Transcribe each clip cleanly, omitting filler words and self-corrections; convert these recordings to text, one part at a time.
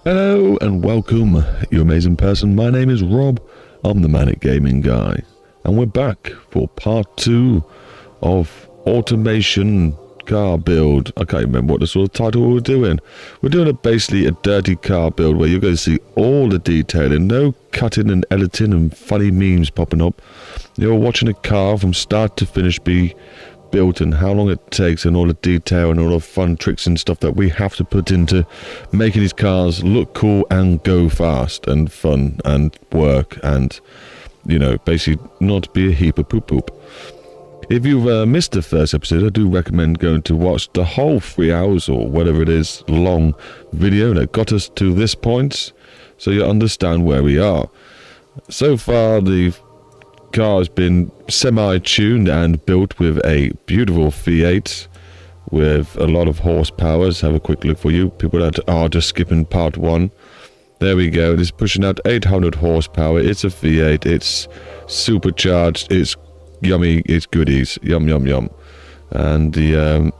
Hello and welcome, you amazing person. My name is Rob. I'm the Manic Gaming Guy, and we're back for part 2 of automation car build. I can't remember what the sort of title we were doing. We're doing basically a dirty car build where you're going to see all the detailing, no cutting and editing and funny memes popping up. You're watching a car from start to finish be built and how long it takes and all the detail and all the fun tricks and stuff that we have to put into making these cars look cool and go fast and fun and work and, you know, basically not be a heap of poop. If you've missed the first episode, I do recommend going to watch the whole 3 hours or whatever it is long video that got us to this point, so you understand where we are. So far the car has been semi-tuned and built with a beautiful V8 with a lot of horsepower. Let's have a quick look for you people that are just skipping part 1. There we go. It is pushing out 800 horsepower. It's a V8. It's supercharged. It's yummy. It's goodies. Yum yum yum. And the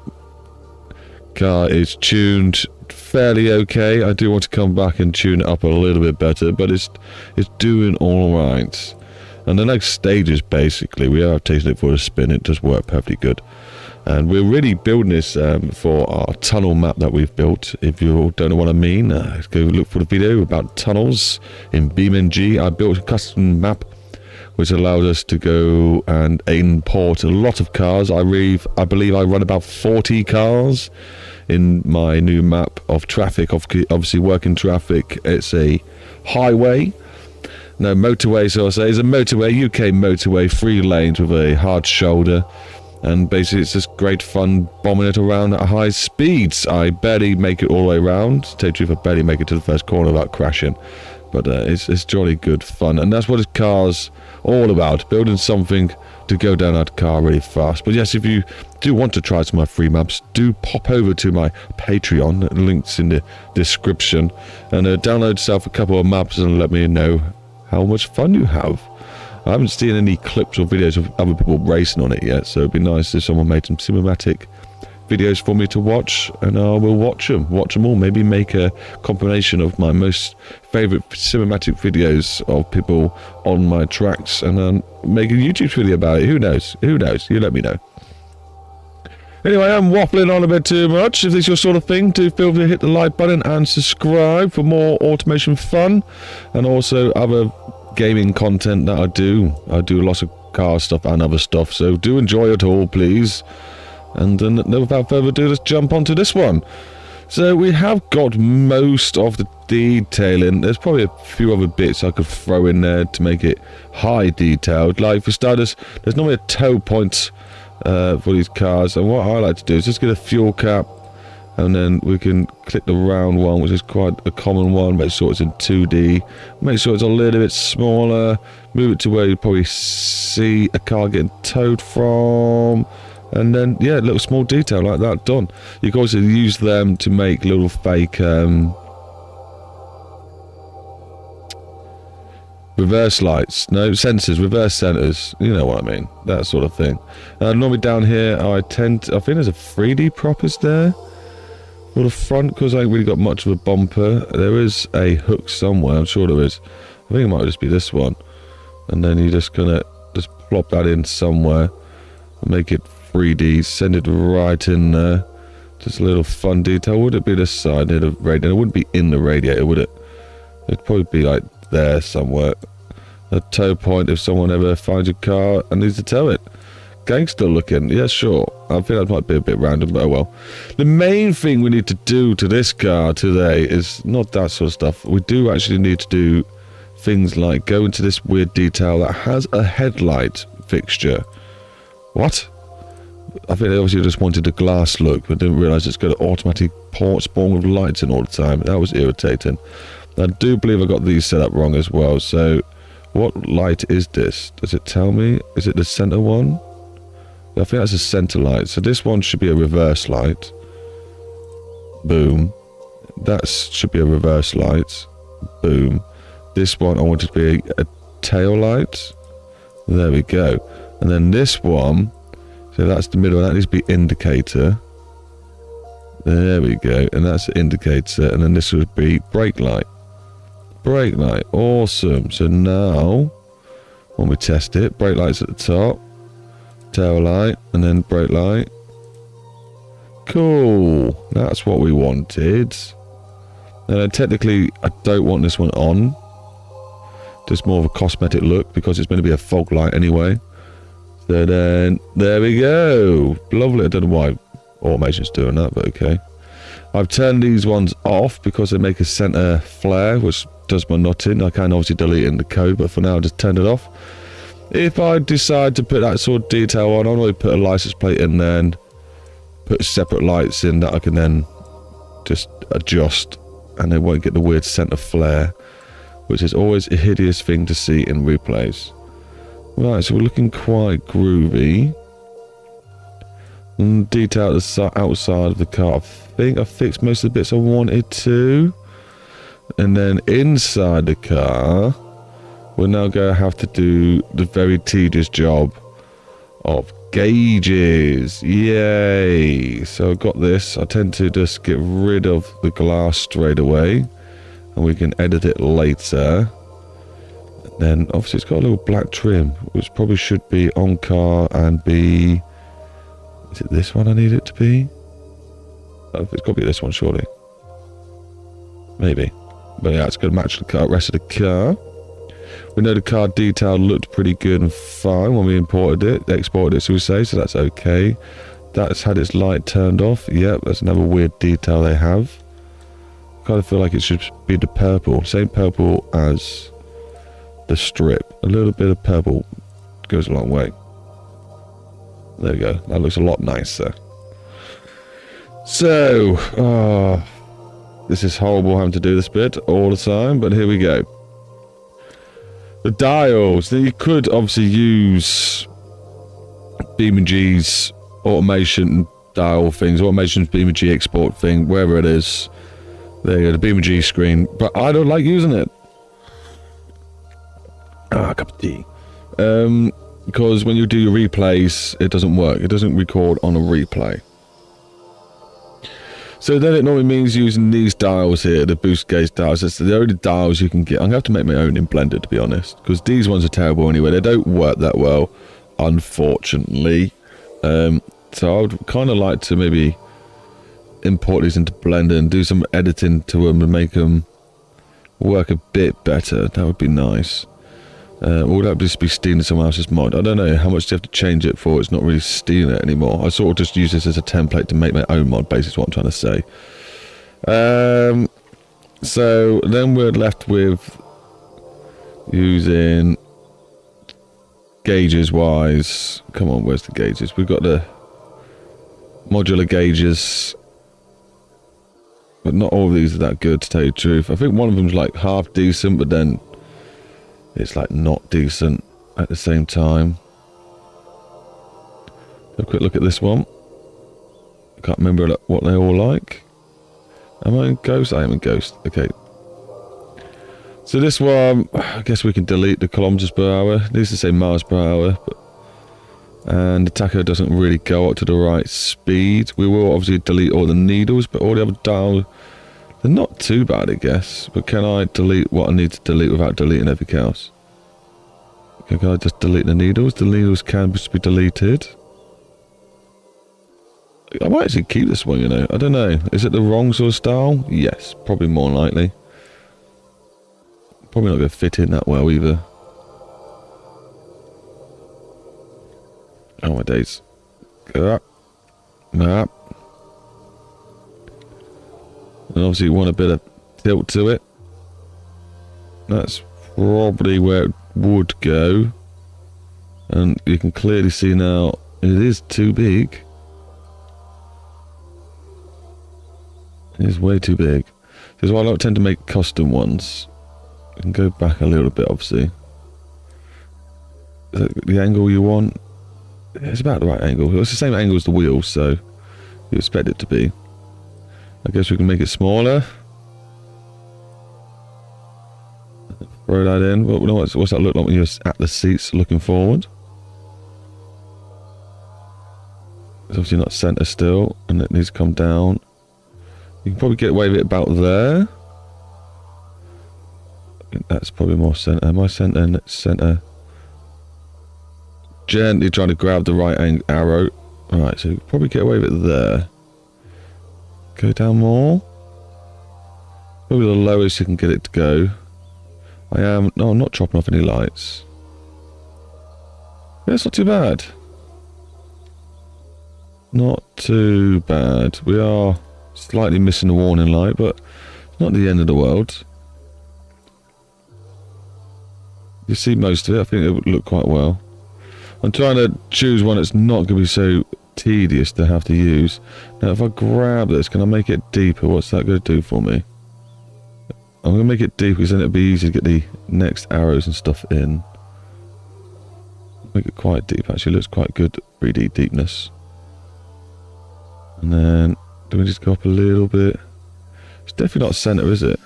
car is tuned fairly okay. I do want to come back and tune it up a little bit better, but it's doing all right. And the next stage is basically, we are taking it for a spin. It does work perfectly good. And we're really building this for our tunnel map that we've built. If you don't know what I mean, go look for the video about tunnels in BeamNG. I built a custom map which allows us to go and import a lot of cars. I believe I run about 40 cars in my new map of traffic. Obviously working traffic, it's a highway. No, motorway, so I say. It's a motorway, UK motorway, 3 lanes with a hard shoulder. And basically it's just great fun bombing it around at high speeds. I barely make it all the way around. To tell you the truth, I barely make it to the first corner without crashing. But it's jolly good fun. And that's what this car's all about. Building something to go down that car really fast. But yes, if you do want to try some of my free maps, do pop over to my Patreon. The link's in the description. And download yourself a couple of maps and let me know how much fun you have. I haven't seen any clips or videos of other people racing on it yet, so it'd be nice if someone made some cinematic videos for me to watch, and I will watch them all. Maybe make a combination of my most favorite cinematic videos of people on my tracks, and then make a YouTube video about it. Who knows? You let me know. Anyway, I'm waffling on a bit too much. If this is your sort of thing, do feel free to hit the like button and subscribe for more automation fun and also other gaming content that I do. I do lots of car stuff and other stuff, so do enjoy it all, please. And without further ado, let's jump onto this one. So we have got most of the detailing. There's probably a few other bits I could throw in there to make it high detailed. Like for starters, there's normally a tow point for these cars, and what I like to do is just get a fuel cap, and then we can click the round one, which is quite a common one. Make sure it's in 2D, make sure it's a little bit smaller, move it to where you probably see a car getting towed from, and then yeah, a little small detail like that done. You can also use them to make little fake reverse lights, no, sensors, reverse centers, you know what I mean, that sort of thing. Normally down here, I think there's a 3D prop is there for the front, because I ain't really got much of a bumper. There is a hook somewhere, I'm sure there is. I think it might just be this one. And then you just gonna just plop that in somewhere, make it 3D, send it right in there. Just a little fun detail. Would it be this side near the radiator? It wouldn't be in the radiator, would it? It'd probably be like there somewhere. A tow point if someone ever finds your car and needs to tow it. Gangster looking, yeah, sure. I think that might be a bit random, but oh well. The main thing we need to do to this car today is not that sort of stuff. We do actually need to do things like go into this weird detail that has a headlight fixture. What? I think they obviously just wanted a glass look, but didn't realise it's got an automatic port spawn with lights in all the time. That was irritating. I do believe I got these set up wrong as well, so what light is this? Does it tell me? Is it the center one? I think that's a center light. So this one should be a reverse light. Boom. That should be a reverse light. Boom. This one I want it to be a tail light. There we go. And then this one, so that's the middle, that needs to be indicator. There we go. And that's the indicator. And then this would be brake light. Brake light. Awesome. So now, when we test it, brake light's at the top. Tail light. And then brake light. Cool. That's what we wanted. And technically, I don't want this one on. Just more of a cosmetic look because it's going to be a fog light anyway. So then, there we go. Lovely. I don't know why automation's doing that, but okay. I've turned these ones off because they make a center flare, which does my nutting. I can obviously delete it in the code, but for now, I just turned it off. If I decide to put that sort of detail on, I'll only put a license plate in there and put separate lights in that I can then just adjust, and they won't get the weird center flare, which is always a hideous thing to see in replays. Right, so we're looking quite groovy. And detail the outside of the car. I think I fixed most of the bits I wanted to. And then inside the car, we're now going to have to do the very tedious job of gauges. Yay! So I've got this. I tend to just get rid of the glass straight away, and we can edit it later. And then obviously it's got a little black trim, which probably should be on car and be... Is it this one I need it to be? Oh, it's got to be this one, surely. Maybe. But yeah, it's going to match the rest of the car. We know the car detail looked pretty good and fine when we imported it, exported it, so we say, so that's okay. That's had its light turned off. Yep, that's another weird detail they have. Kind of feel like it should be the purple, same purple as the strip. A little bit of purple goes a long way. There we go. That looks a lot nicer. So, this is horrible having to do this bit all the time, but here we go. The dials. Now you could obviously use BeamNG's automation dial things, automation's BeamNG export thing, wherever it is. There you go, the BeamNG screen. But I don't like using it. Cup of tea. Because when you do your replays, it doesn't work. It doesn't record on a replay. So then it normally means using these dials here, the boost gauge dials. It's the only dials you can get. I'm going to have to make my own in Blender, to be honest, because these ones are terrible anyway. They don't work that well, unfortunately. So I would kind of like to maybe import these into Blender and do some editing to them and make them work a bit better. That would be nice. Or would that just be stealing someone else's mod? I don't know how much do you have to change it for. It's not really stealing it anymore. I sort of just use this as a template to make my own mod, basically is what I'm trying to say. So then we're left with using gauges wise. Come on, where's the gauges? We've got the modular gauges, but not all of these are that good, to tell you the truth. I think one of them's like half decent, but then it's like not decent at the same time. A quick look at this one. I can't remember what they all like. Am I in Ghost? I am in Ghost. Okay. So this one, I guess we can delete the kilometers per hour. It needs to say miles per hour. And the tacho doesn't really go up to the right speed. We will obviously delete all the needles, but all the other dials, they're not too bad, I guess. But can I delete what I need to delete without deleting everything else? Can I just delete the needles? The needles can just be deleted. I might actually keep this one, you know. I don't know. Is it the wrong sort of style? Yes, probably more likely. Probably not going to fit in that well either. Oh my days. Go up. Up. And obviously you want a bit of tilt to it. That's probably where it would go. And you can clearly see now it is too big. It is way too big. This is why I don't tend to make custom ones. You can go back a little bit, obviously. Is that the angle you want? It's about the right angle. It's the same angle as the wheels, so you expect it to be. I guess we can make it smaller. throw that in. What's that look like when you're at the seats looking forward? It's obviously not centre still, and it needs to come down. You can probably get away with it about there. I think that's probably more centre. Am I centre? Centre. Gently trying to grab the right arrow. Alright, so you can probably get away with it there. Go down more. Probably the lowest you can get it to go. No, I'm not chopping off any lights. Yeah, it's not too bad. Not too bad. We are slightly missing the warning light, but it's not the end of the world. You see most of it. I think it would look quite well. I'm trying to choose one that's not going to be so tedious to have to use. Now, if I grab this, can I make it deeper? What's that going to do for me? I'm going to make it deeper because then it'll be easy to get the next arrows and stuff in. Make it quite deep. Actually, it looks quite good 3D deepness. And then, do we just go up a little bit? It's definitely not center, is it?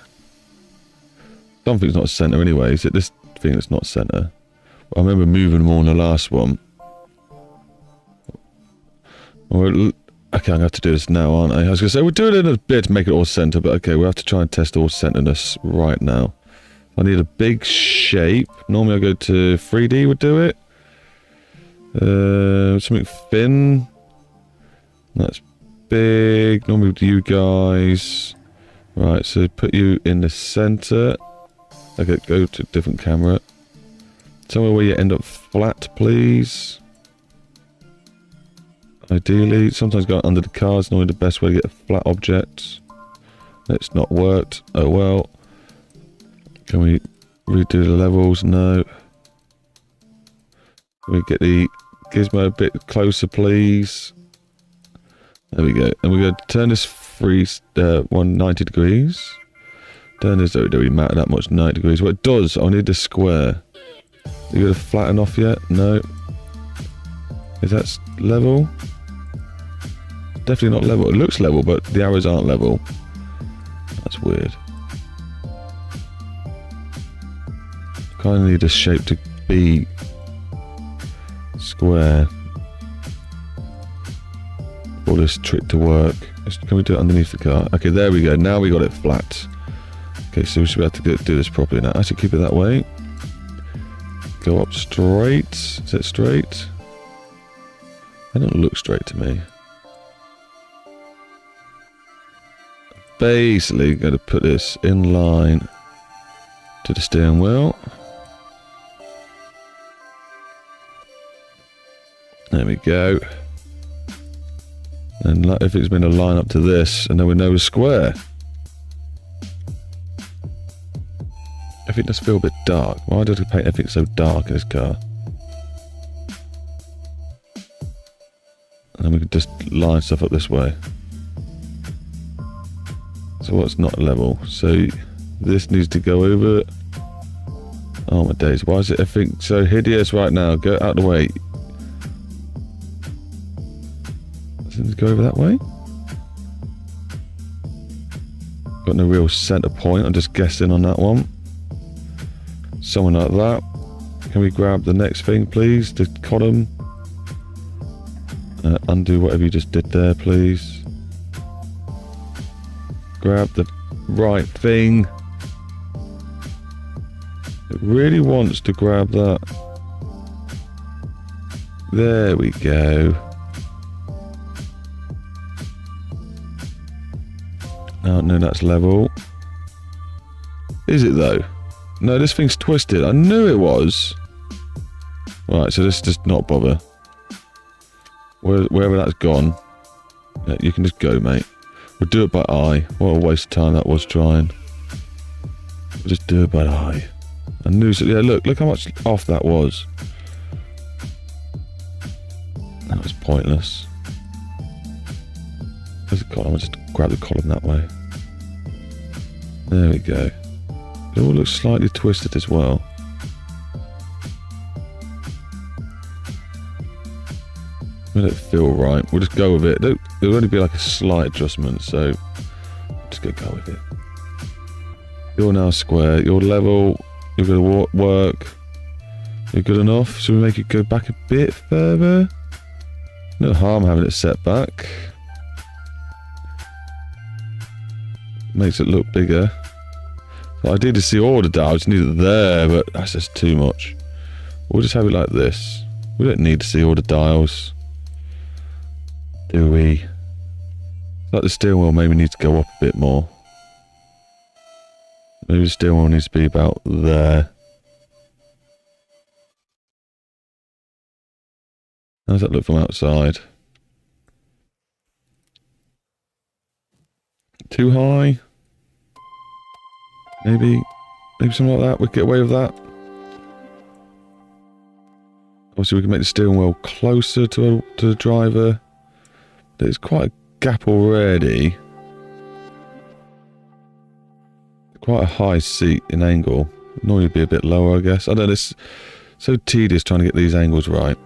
Something's not center anyway. Is it this thing that's not center? I remember moving them all in the last one. Okay, I'm going to have to do this now, aren't I? I was going to say, we'll do it in a bit to make it all center, but okay, we'll have to try and test all centerness right now. I need a big shape. Normally I go to 3D would do it. Something thin. That's big. Normally with you guys. Right, so put you in the center. Okay, go to a different camera. Somewhere where you end up flat, please. Ideally, sometimes going under the car is normally the best way to get a flat object. It's not worked. Oh well. Can we redo the levels? No. Can we get the gizmo a bit closer, please? There we go. And we're going to turn this 190 degrees. Turn this, don't really matter that much, 90 degrees. What it does, I need the square. Are you going to flatten off yet? No. Is that level? Definitely not level. It looks level, but the arrows aren't level. That's weird. Kind of need this shape to be square for this trick to work. Can we do it underneath the car? Okay, there we go. Now we got it flat. Okay, so we should be able to do this properly now. Actually, keep it that way. Go up straight. Is it straight? That doesn't look straight to me. Basically, going to put this in line to the steering wheel. There we go. And if it's going to line up to this, and then we know it's square. Everything does feel a bit dark. Why does it paint everything so dark in this car? And then we can just line stuff up this way. So what's not level? So this needs to go over. Oh my days, why is it everything so hideous right now? Go out of the way. Does it go over that way? Got no real centre point, I'm just guessing on that one. Something like that. Can we grab the next thing please? The column. Undo whatever you just did there, please. Grab the right thing. It really wants to grab that. There we go. Oh, no, that's level. Is it though? No, this thing's twisted. I knew it was. Right, so let's just not bother. Wherever that's gone, yeah, you can just go, mate. We'll do it by eye. What a waste of time that was trying. We'll just do it by eye. I knew so. Yeah, look how much off that was. That was pointless. Where's the column? I'll just grab the column that way. There we go. It all looks slightly twisted as well. Will it feel right? We'll just go with it. It'll only be like a slight adjustment, so just go with it. You're now square. You're level. You're going to work. You're good enough. Should we make it go back a bit further? No harm having it set back. Makes it look bigger. So I did see all the dials. Need it there, but that's just too much. We'll just have it like this. We don't need to see all the dials. Do we? Like the steering wheel maybe needs to go up a bit more. Maybe the steering wheel needs to be about there. How does that look from outside? Too high? Maybe something like that. We could get away with that. Obviously, we can make the steering wheel closer to the driver. There's quite a gap already. Quite a high seat in angle. Normally be a bit lower, I guess. I don't know. It's so tedious trying to get these angles right.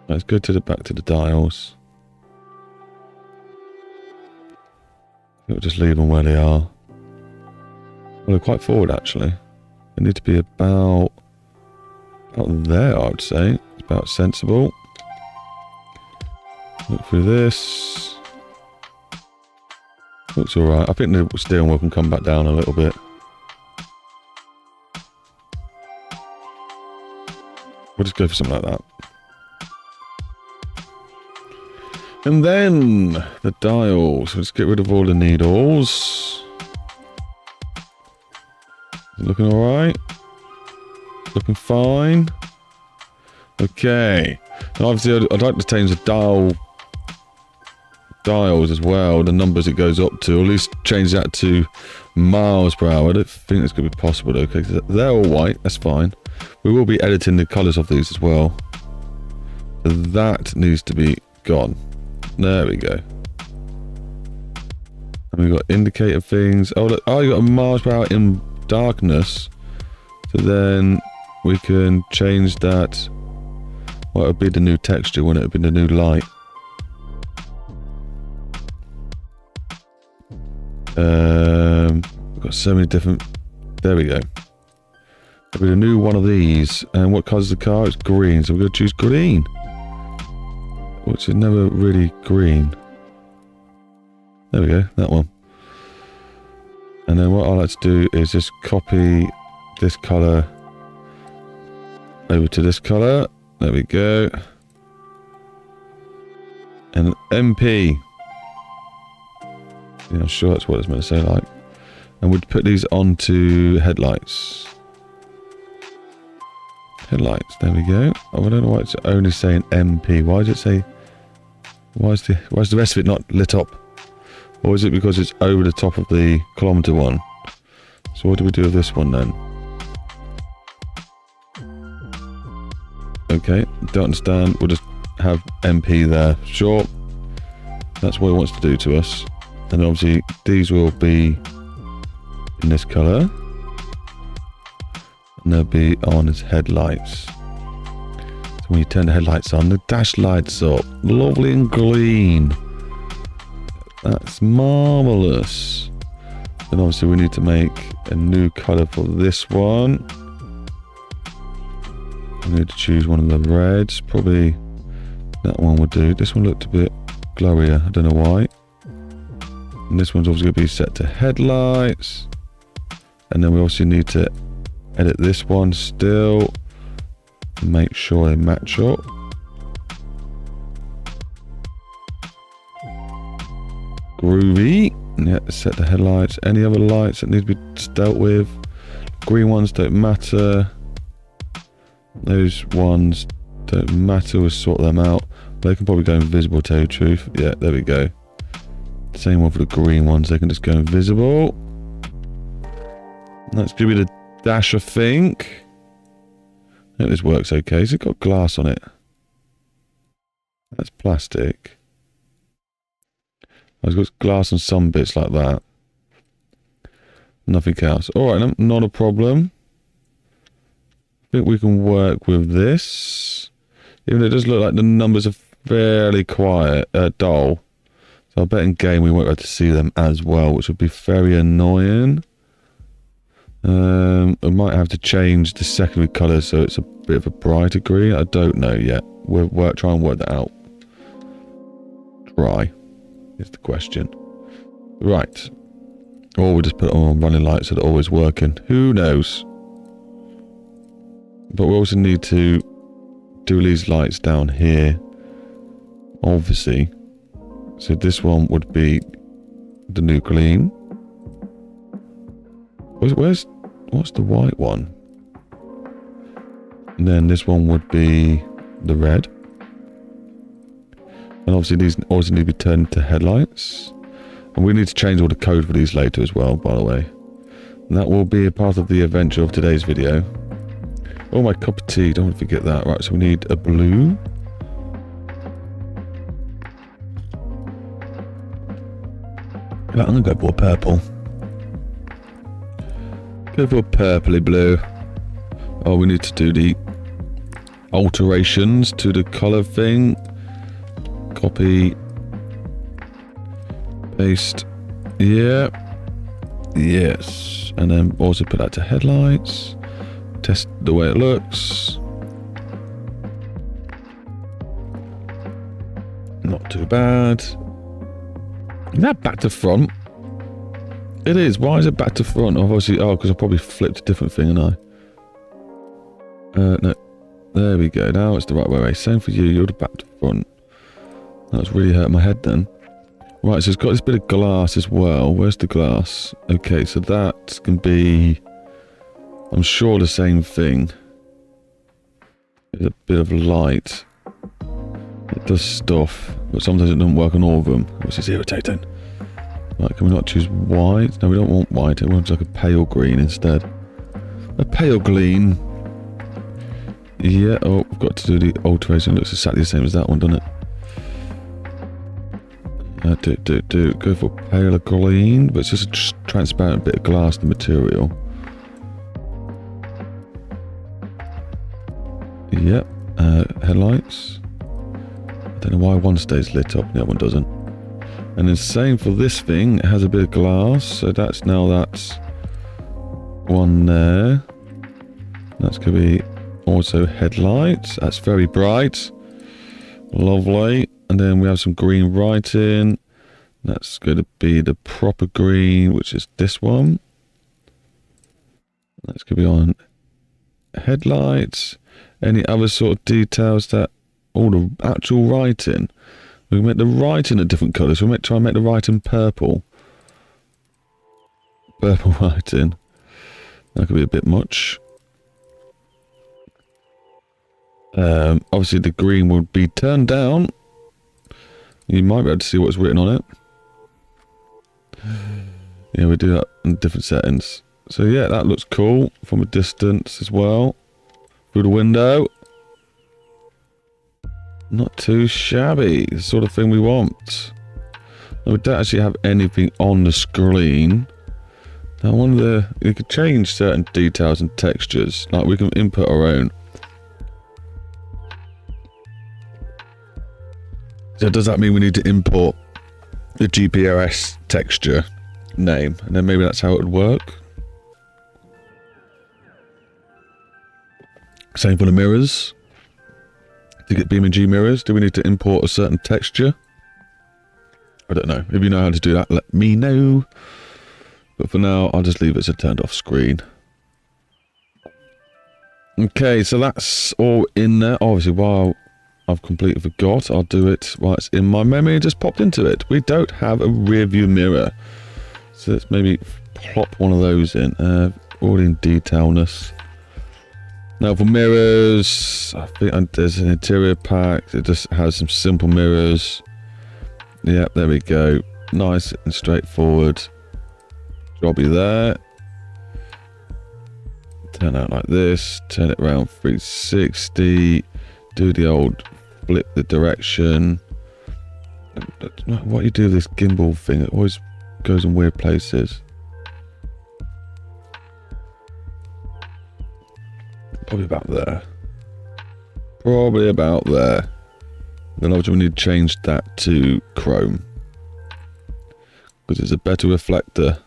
Let's go to the back to the dials. We'll just leave them where they are. Well, they're quite forward actually. They need to be about there, I'd say. It's about sensible. Look through this. Looks alright. I think the steering wheel can come back down a little bit. We'll just go for something like that. And then the dials. Let's get rid of all the needles. Looking alright. Looking fine. Okay. And obviously I'd like to change the dials as well, the numbers it goes up to, or at least change that to miles per hour. I don't think that's going to be possible though, because they're all white, that's fine. We will be editing the colours of these as well. So that needs to be gone. There we go. And we've got indicator things. Oh, look, oh, you got a miles per hour in darkness. So then we can change that. Well, it would be the new texture, wouldn't it? It would be the new light. We've got so many different. There we go. It'll be a new one of these. And what colour is the car? It's green, so we're going to choose green. Which is never really green. There we go, that one. And then what I like to do is just copy this colour over to this colour. There we go. And MP. Yeah, I'm sure that's what it's meant to say, like. And we'd put these onto headlights. Headlights, there we go. Oh, I don't know why it's only saying MP. Why does it say... Why is the rest of it not lit up? Or is it because it's over the top of the kilometre one? So what do we do with this one then? Okay, don't understand. We'll just have MP there. Sure. That's what it wants to do to us. And obviously these will be in this colour. And they'll be on as headlights. So when you turn the headlights on, the dash lights up. Lovely and green. That's marvellous. Then obviously we need to make a new colour for this one. I need to choose one of the reds. Probably that one would do. This one looked a bit glowier. I don't know why. And this one's obviously going to be set to headlights. And then we also need to edit this one still. Make sure they match up. Groovy. Yeah, set the headlights. Any other lights that need to be dealt with? Green ones don't matter. Those ones don't matter. We'll sort them out. They can probably go invisible, to tell you the truth. Yeah, there we go. Same one for the green ones. They can just go invisible. That's going to be the dash, I think. I think this works okay. Has it got glass on it? That's plastic. It's got glass on some bits like that. Nothing else. Alright, not a problem. I think we can work with this. Even though it does look like the numbers are fairly quiet, dull. So I bet in game we won't be able to see them as well, which would be very annoying. I might have to change the secondary colour so it's a bit of a brighter green. I don't know yet. We'll try and work that out. Try is the question. Right. Or we'll just put it on running lights so they're always working. Who knows? But we also need to do these lights down here. Obviously. So this one would be the new green. What's the white one? And then this one would be the red. And obviously these also need to be turned into headlights. And we need to change all the code for these later as well, by the way. And that will be a part of the adventure of today's video. Oh, my cup of tea. Don't want to forget that. Right, so we need a blue. Right, I'm going to go for a purple. Go for a purpley blue. Oh, we need to do the alterations to the colour thing. Copy. Paste. Yeah. Yes. And then also put that to headlights. Test the way it looks. Not too bad. Is that back to front? It is. Why is it back to front? Obviously, because I probably flipped a different thing, and no. There we go. Now it's the right way. Same for you. You're the back to front. That's really hurt my head then. Right, so it's got this bit of glass as well. Where's the glass? Okay, so that can be, I'm sure, the same thing. There's a bit of light. It does stuff, but sometimes it doesn't work on all of them, which is irritating. Right, can we not choose white? No, we don't want white. It wants like a pale green instead. A pale green. Yeah, oh, we've got to do the alteration. It looks exactly the same as that one, doesn't it? Go for paler green, but it's just a transparent bit of glass, the material. Yep, headlights. I don't know why one stays lit up and the other one doesn't. And then same for this thing, it has a bit of glass, so that's one there. That's going to be also headlights. That's very bright. Lovely. And then we have some green writing. That's going to be the proper green, which is this one. That's going to be on headlights. Any other sort of details that all the actual writing. We can make the writing a different colour. So we try and make the writing purple. Purple writing. That could be a bit much. Obviously the green would be turned down. You might be able to see what's written on it. Yeah, we do that in different settings. So yeah, that looks cool from a distance as well. Through the window. Not too shabby. The sort of thing we want. Now, we don't actually have anything on the screen. Now, we could change certain details and textures. Like we can input our own. So does that mean we need to import the GPRS texture name? And then maybe that's how it would work. Same for the mirrors. To get BeamNG mirrors, do we need to import a certain texture? I don't know. If you know how to do that, let me know. But for now, I'll just leave it as a turned off screen. Okay, so that's all in there. Obviously, while I've completely forgot, I'll do it while it's in my memory and just popped into it. We don't have a rear view mirror. So let's maybe plop one of those in. All in detailness. Now for mirrors, I think there's an interior pack. It just has some simple mirrors. Yep, there we go. Nice and straightforward. Jobby there. Turn out like this. Turn it around 360. Do the old flip the direction. What do you do with this gimbal thing? It always goes in weird places. Probably about there. Probably about there. Then obviously we need to change that to chrome. Because it's a better reflector.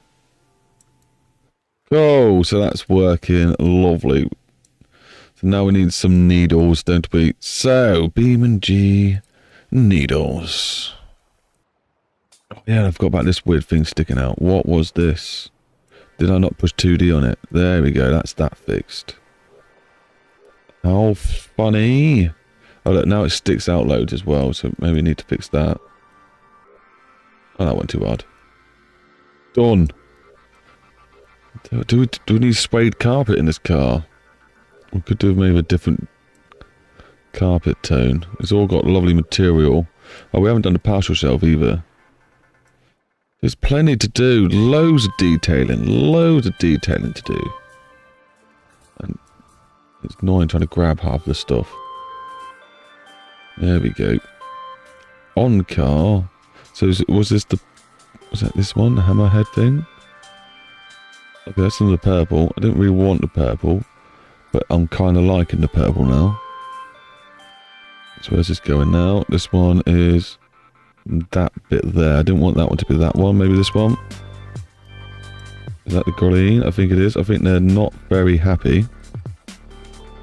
Oh, so that's working. Lovely. So now we need some needles, don't we? So, BeamNG needles. Oh, yeah, I forgot about this weird thing sticking out. What was this? Did I not push 2D on it? There we go. That's that fixed. How funny. Oh, look, now it sticks out loads as well, so maybe we need to fix that. Oh, that went too hard. Done. Do we need suede carpet in this car? We could do maybe a different carpet tone. It's all got lovely material. Oh, we haven't done the partial shelf either. There's plenty to do. Loads of detailing. Loads of detailing to do. And it's annoying trying to grab half the stuff. There we go. On car. So was that this one? The hammerhead thing? Okay, that's in the purple. I didn't really want the purple. But I'm kind of liking the purple now. So where's this going now? This one is that bit there. I didn't want that one to be that one. Maybe this one. Is that the green? I think it is. I think they're not very happy.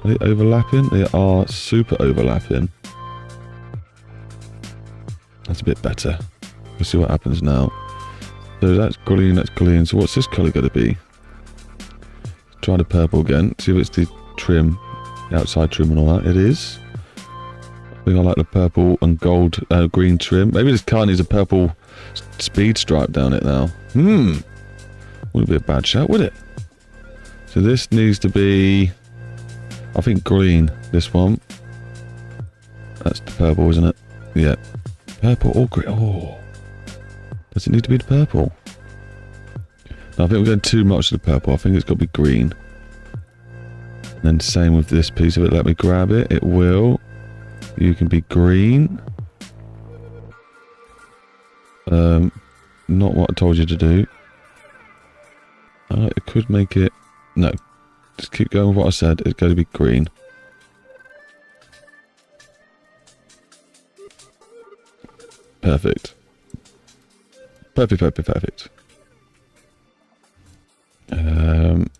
Are they overlapping? They are super overlapping. That's a bit better. Let's see what happens now. So that's green, that's green. So what's this colour going to be? Try the purple again. See if it's the trim, the outside trim and all that. It is. I think I like the purple and gold, green trim. Maybe this car needs a purple speed stripe down it now. Wouldn't be a bad shout, would it? So this needs to be, I think, green. This one. That's the purple, isn't it? Yeah. Purple or green. Oh. Does it need to be the purple? No, I think we're going too much to the purple. I think it's got to be green. And then same with this piece of it. Let me grab it. It will. You can be green. Not what I told you to do. I could make it... No. Just keep going with what I said. It's going to be green. Perfect. Perfect.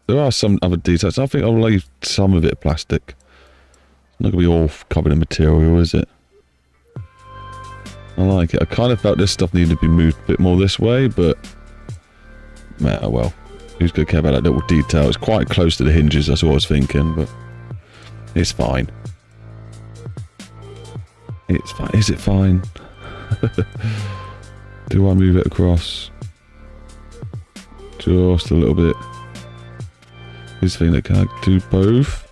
There are some other details. I think I'll leave some of it plastic. It's not going to be all covered in material, is it? I like it. I kind of felt this stuff needed to be moved a bit more this way, but... Oh well. Who's going to care about that little detail? It's quite close to the hinges, that's what I was thinking, but... It's fine. It's fine. Is it fine? Do I move it across? Just a little bit. This thing that can I do both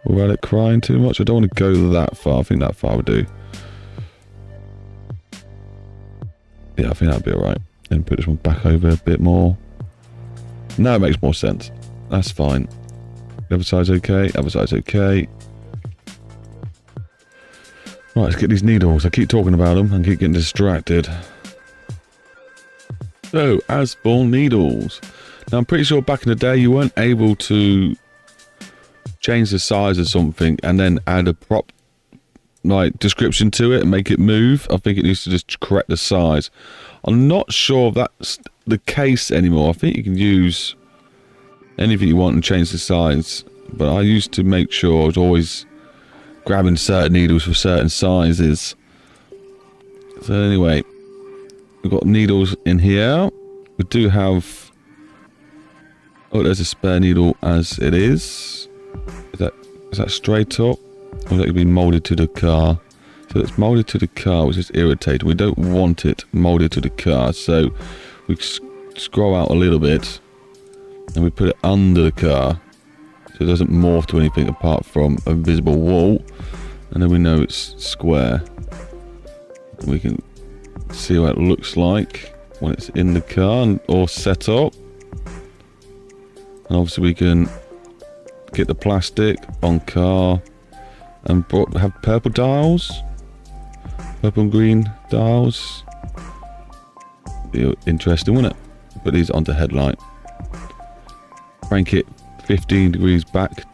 without it crying too much? I don't want to go that far. I think that far would do. Yeah, I think that'd be alright. And put this one back over a bit more. Now it makes more sense. That's fine. The other side's okay. Other side's okay. Right, let's get these needles. I keep talking about them and keep getting distracted. So, as for needles. Now, I'm pretty sure back in the day you weren't able to change the size of something and then add a prop like description to it and make it move. I think it needs to just correct the size. I'm not sure if that's the case anymore. I think you can use anything you want and change the size. But I used to make sure I was always grabbing certain needles for certain sizes. So anyway, we've got needles in here. We do have... Oh, there's a spare needle as it is. Is that straight up? Or is that going to be moulded to the car? So it's moulded to the car, which is irritating. We don't want it moulded to the car. So we scroll out a little bit. And we put it under the car. So it doesn't morph to anything apart from a visible wall. And then we know it's square. And we can see what it looks like when it's in the car and all set up. And obviously we can get the plastic on car and have purple dials. Purple and green dials. Be interesting, wouldn't it? Put these onto headlight. Crank it 15 degrees back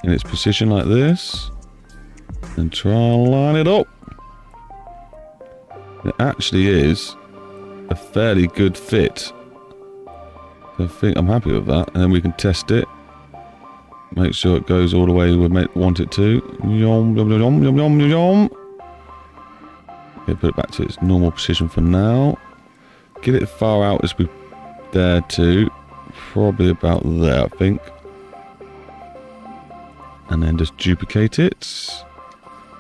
in its position like this. And try and line it up. It actually is a fairly good fit. So I think I'm happy with that. And then we can test it. Make sure it goes all the way we want it to. Yom, yom, yom, yom, yom, yom. Okay, put it back to its normal position for now. Get it far out as we dare to. Probably about there, I think. And then just duplicate it.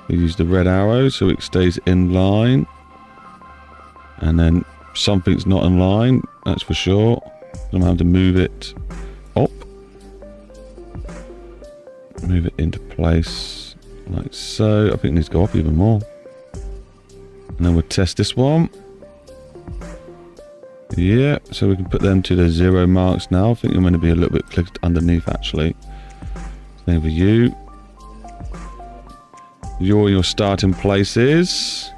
We use the red arrow so it stays in line. And then something's not in line, that's for sure. I'm going to have to move it up. Move it into place like so. I think it needs to go up even more. And then we'll test this one. Yeah, so we can put them to the 0 marks now. I think I'm going to be a little bit clicked underneath actually. Same for you. Your starting places.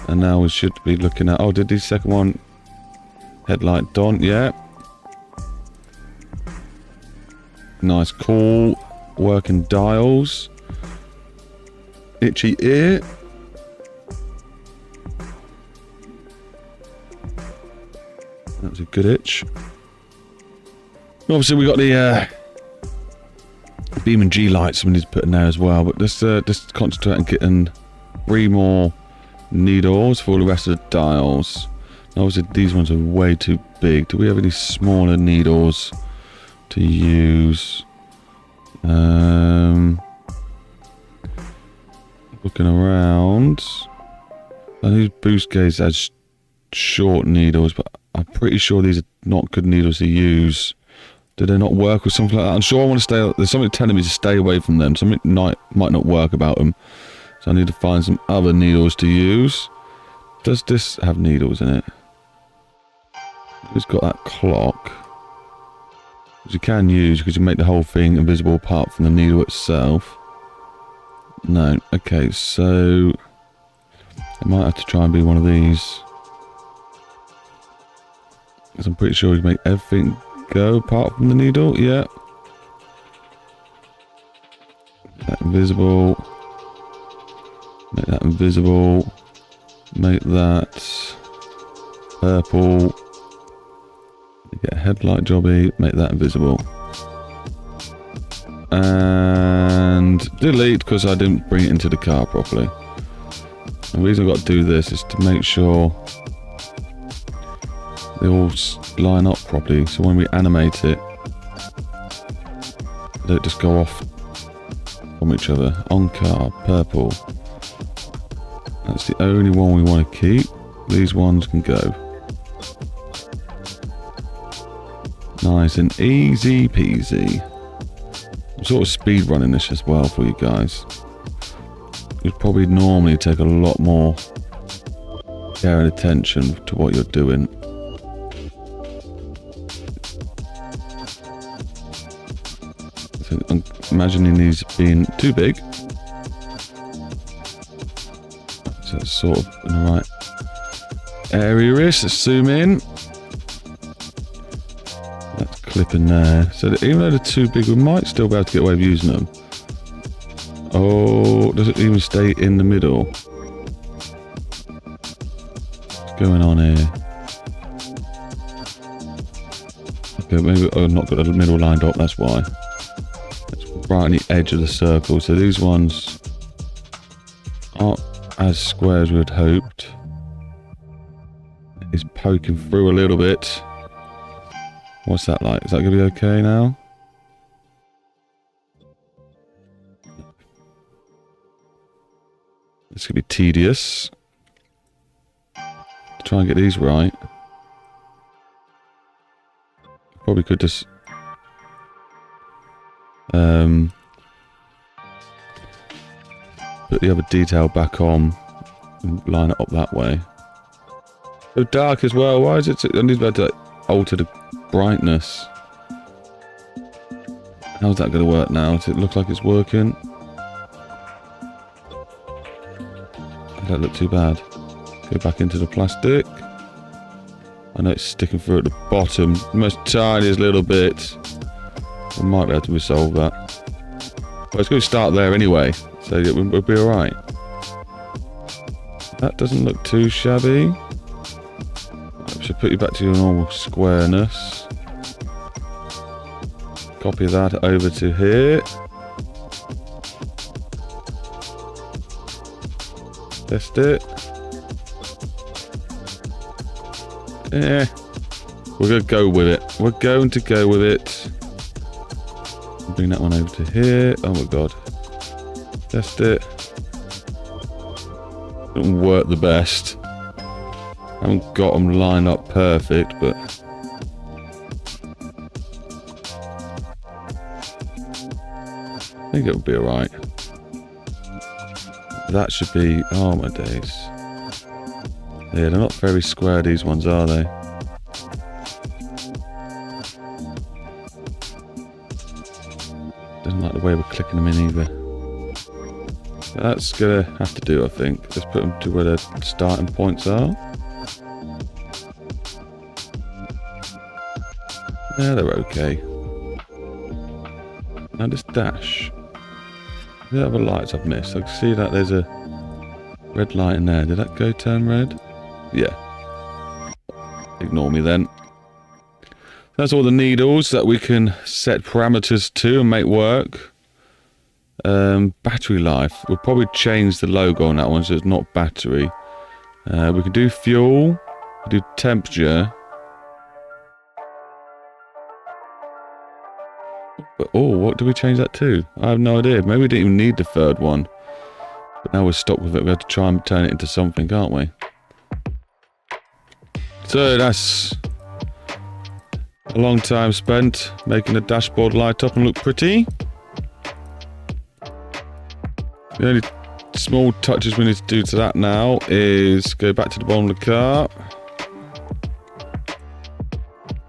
And now we should be looking at... Oh, did the second one... Headlight done? Yeah. Nice, cool. Working dials. Itchy ear. That was a good itch. Obviously, we got the BeamNG lights we need to put in there as well. But just concentrate on getting 3 more needles for all the rest of the dials. Obviously, these ones are way too big. Do we have any smaller needles to use? Looking around. I need boost gauge as short needles, but I'm pretty sure these are not good needles to use. Do they not work with something like that? I'm sure I want to stay... There's something telling me to stay away from them. Something might not work about them. So I need to find some other needles to use. Does this have needles in it? It's got that clock. Which you can use because you make the whole thing invisible apart from the needle itself. No. Okay, so... I might have to try and be one of these. Because I'm pretty sure we can make everything go apart from the needle. Yeah. Make that invisible. Make that invisible. Make that purple. Get a headlight jobby. Make that invisible. And delete because I didn't bring it into the car properly. The reason I've got to do this is to make sure they all line up properly. So when we animate it, they don't just go off from each other. On car, purple. That's the only one we want to keep. These ones can go. Nice and easy peasy. I'm sort of speed running this as well for you guys. You'd probably normally take a lot more care and attention to what you're doing. So I'm imagining these being too big. So it's sort of in the right area-ish. Let's zoom in. That's clipping there. So that even though they're too big, we might still be able to get away with using them. Oh, does it even stay in the middle? What's going on here? Okay, maybe I've not got the middle lined up, that's why. It's right on the edge of the circle. So these ones aren't as square as we had hoped. It's poking through a little bit. What's that like? Is that going to be okay now? It's going to be tedious. Try and get these right. Probably could just... put the other detail back on and line it up that way. So dark as well. Why is it... I need to be able to alter the brightness. How's that going to work now? Does it look like it's working? That look too bad. Go back into the plastic. I know it's sticking through at the bottom, the most tiniest little bit. We might be able to resolve that. Well, it's going to start there anyway, so we'll be alright. That doesn't look too shabby. I should put you back to your normal squareness. Copy that over to here. Test it. Yeah. We're going to go with it. We're going to go with it. Bring that one over to here. Oh my god. Test it. Didn't work the best. Haven't got them lined up perfect, but... I think it'll be alright. That should be... Oh my days. Yeah, they're not very square, these ones, are they? Doesn't like the way we're clicking them in either. That's gonna have to do, I think. Let's put them to where the starting points are. Yeah, they're okay. Now this dash. The other lights I've missed. I can see that there's a red light in there. Did that go turn red? Yeah. Ignore me then. That's all the needles that we can set parameters to and make work. Battery life. We'll probably change the logo on that one so it's not battery. We can do fuel. We do temperature. But, oh, what do we change that to? I have no idea. Maybe we didn't even need the third one. But now we're stuck with it. We have to try and turn it into something, can't we? So that's a long time spent making the dashboard light up and look pretty. The only small touches we need to do to that now is go back to the bottom of the car.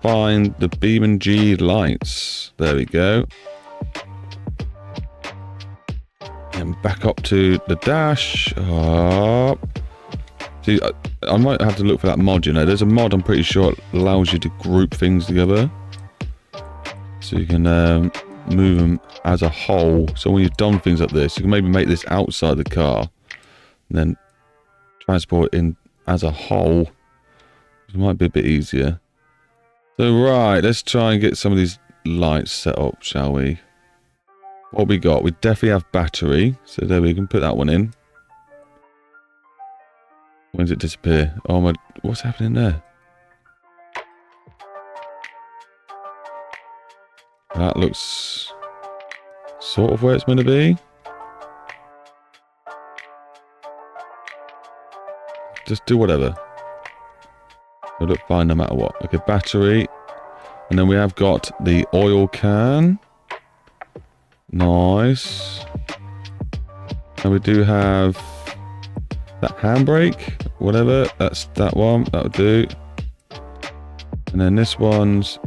Find the BeamNG lights. There we go. And back up to the dash. Up. See, I might have to look for that mod, you know. There's a mod, I'm pretty sure, it allows you to group things together. So you can move them as a whole. So when you've done things like this, you can maybe make this outside the car. And then transport it in as a whole. It might be a bit easier. So right, let's try and get some of these lights set up, shall we? What we got? We definitely have battery. So there we can put that one in. When does it disappear? Oh my, what's happening there? That looks sort of where it's meant to be. Just do whatever. It'll look fine no matter what. Okay, battery. And then we have got the oil can. Nice. And we do have that handbrake. Whatever. That's that one. That'll do. And then this one's...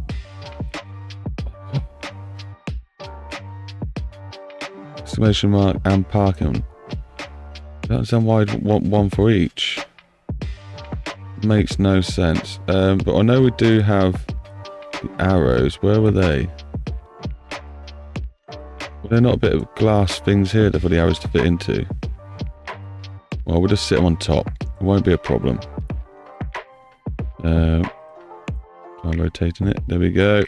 exclamation mark and parking. I don't understand why I'd want one for each. Makes no sense. But I know we do have the arrows. Where were they? Were there not a bit of glass things here for the arrows to fit into? Well, we'll just sit them on top. It won't be a problem. I'm rotating it. There we go.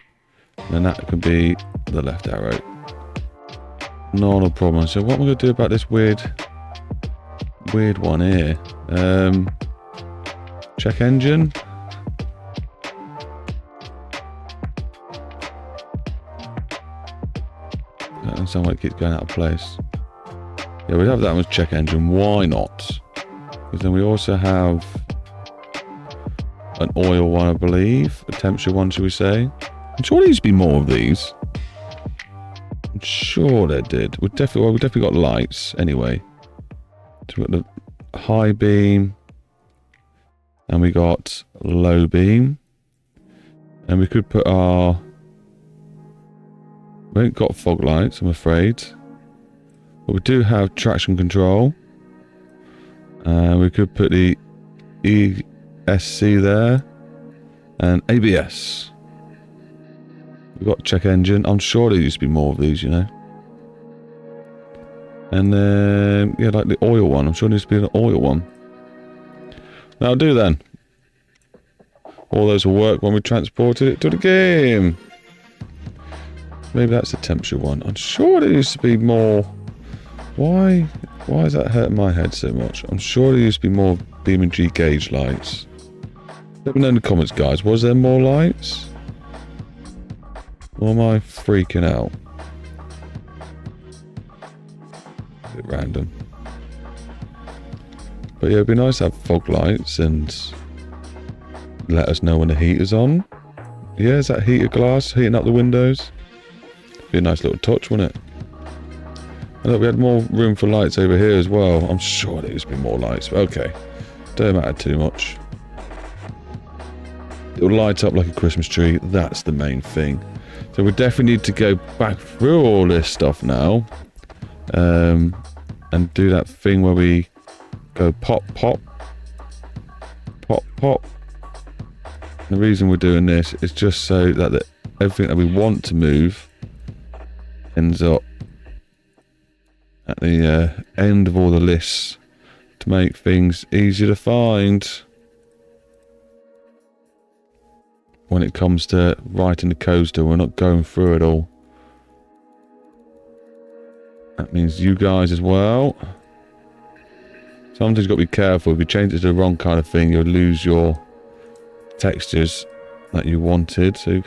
And then that can be the left arrow. Not a problem. So what am I going to do about this weird one here? Check engine. That doesn't sound like it keeps going out of place. Yeah, we have that one as check engine. Why not? Because then we also have an oil one, I believe. A temperature one, should we say? I'm sure there used to be more of these. I'm sure there did. We definitely got lights anyway. So we've got the high beam. And we got low beam. And we could put our... we ain't got fog lights, I'm afraid. But we do have traction control. And we could put the ESC there. And ABS. We've got check engine. I'm sure there used to be more of these, you know. And then, yeah, like the oil one. I'm sure there used to be an oil one. That'll do then. All those will work when we transported it to the game. Maybe that's the temperature one. I'm sure there used to be more. Why is that hurting my head so much? I'm sure there used to be more BeamNG gauge lights. Let me know in the comments, guys. Was there more lights? Or am I freaking out? A bit random. But yeah, it'd be nice to have fog lights and let us know when the heater's on. Yeah, is that heater glass heating up the windows? Be a nice little touch, wouldn't it? And look, we had more room for lights over here as well. I'm sure there used to be more lights. But okay, don't matter too much. It'll light up like a Christmas tree. That's the main thing. So we definitely need to go back through all this stuff now. And do that thing where we go pop, pop, pop, pop. And the reason we're doing this is just so that everything that we want to move ends up at the end of all the lists to make things easier to find when it comes to writing the coaster. We're not going through it all. That means you guys as well. Sometimes you've got to be careful. If you change it to the wrong kind of thing, you'll lose your textures that you wanted. So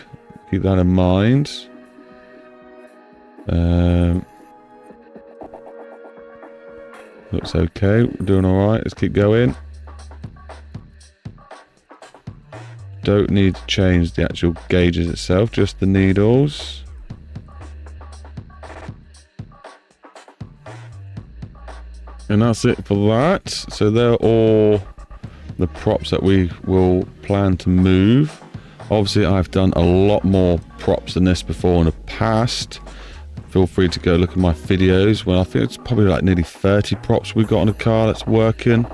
keep that in mind. Looks okay. We're doing alright. Let's keep going. Don't need to change the actual gauges itself, just the needles. And that's it for that. So they're all the props that we will plan to move. Obviously, I've done a lot more props than this before in the past. Feel free to go look at my videos. Well, I think it's probably like nearly 30 props we've got on a car that's working.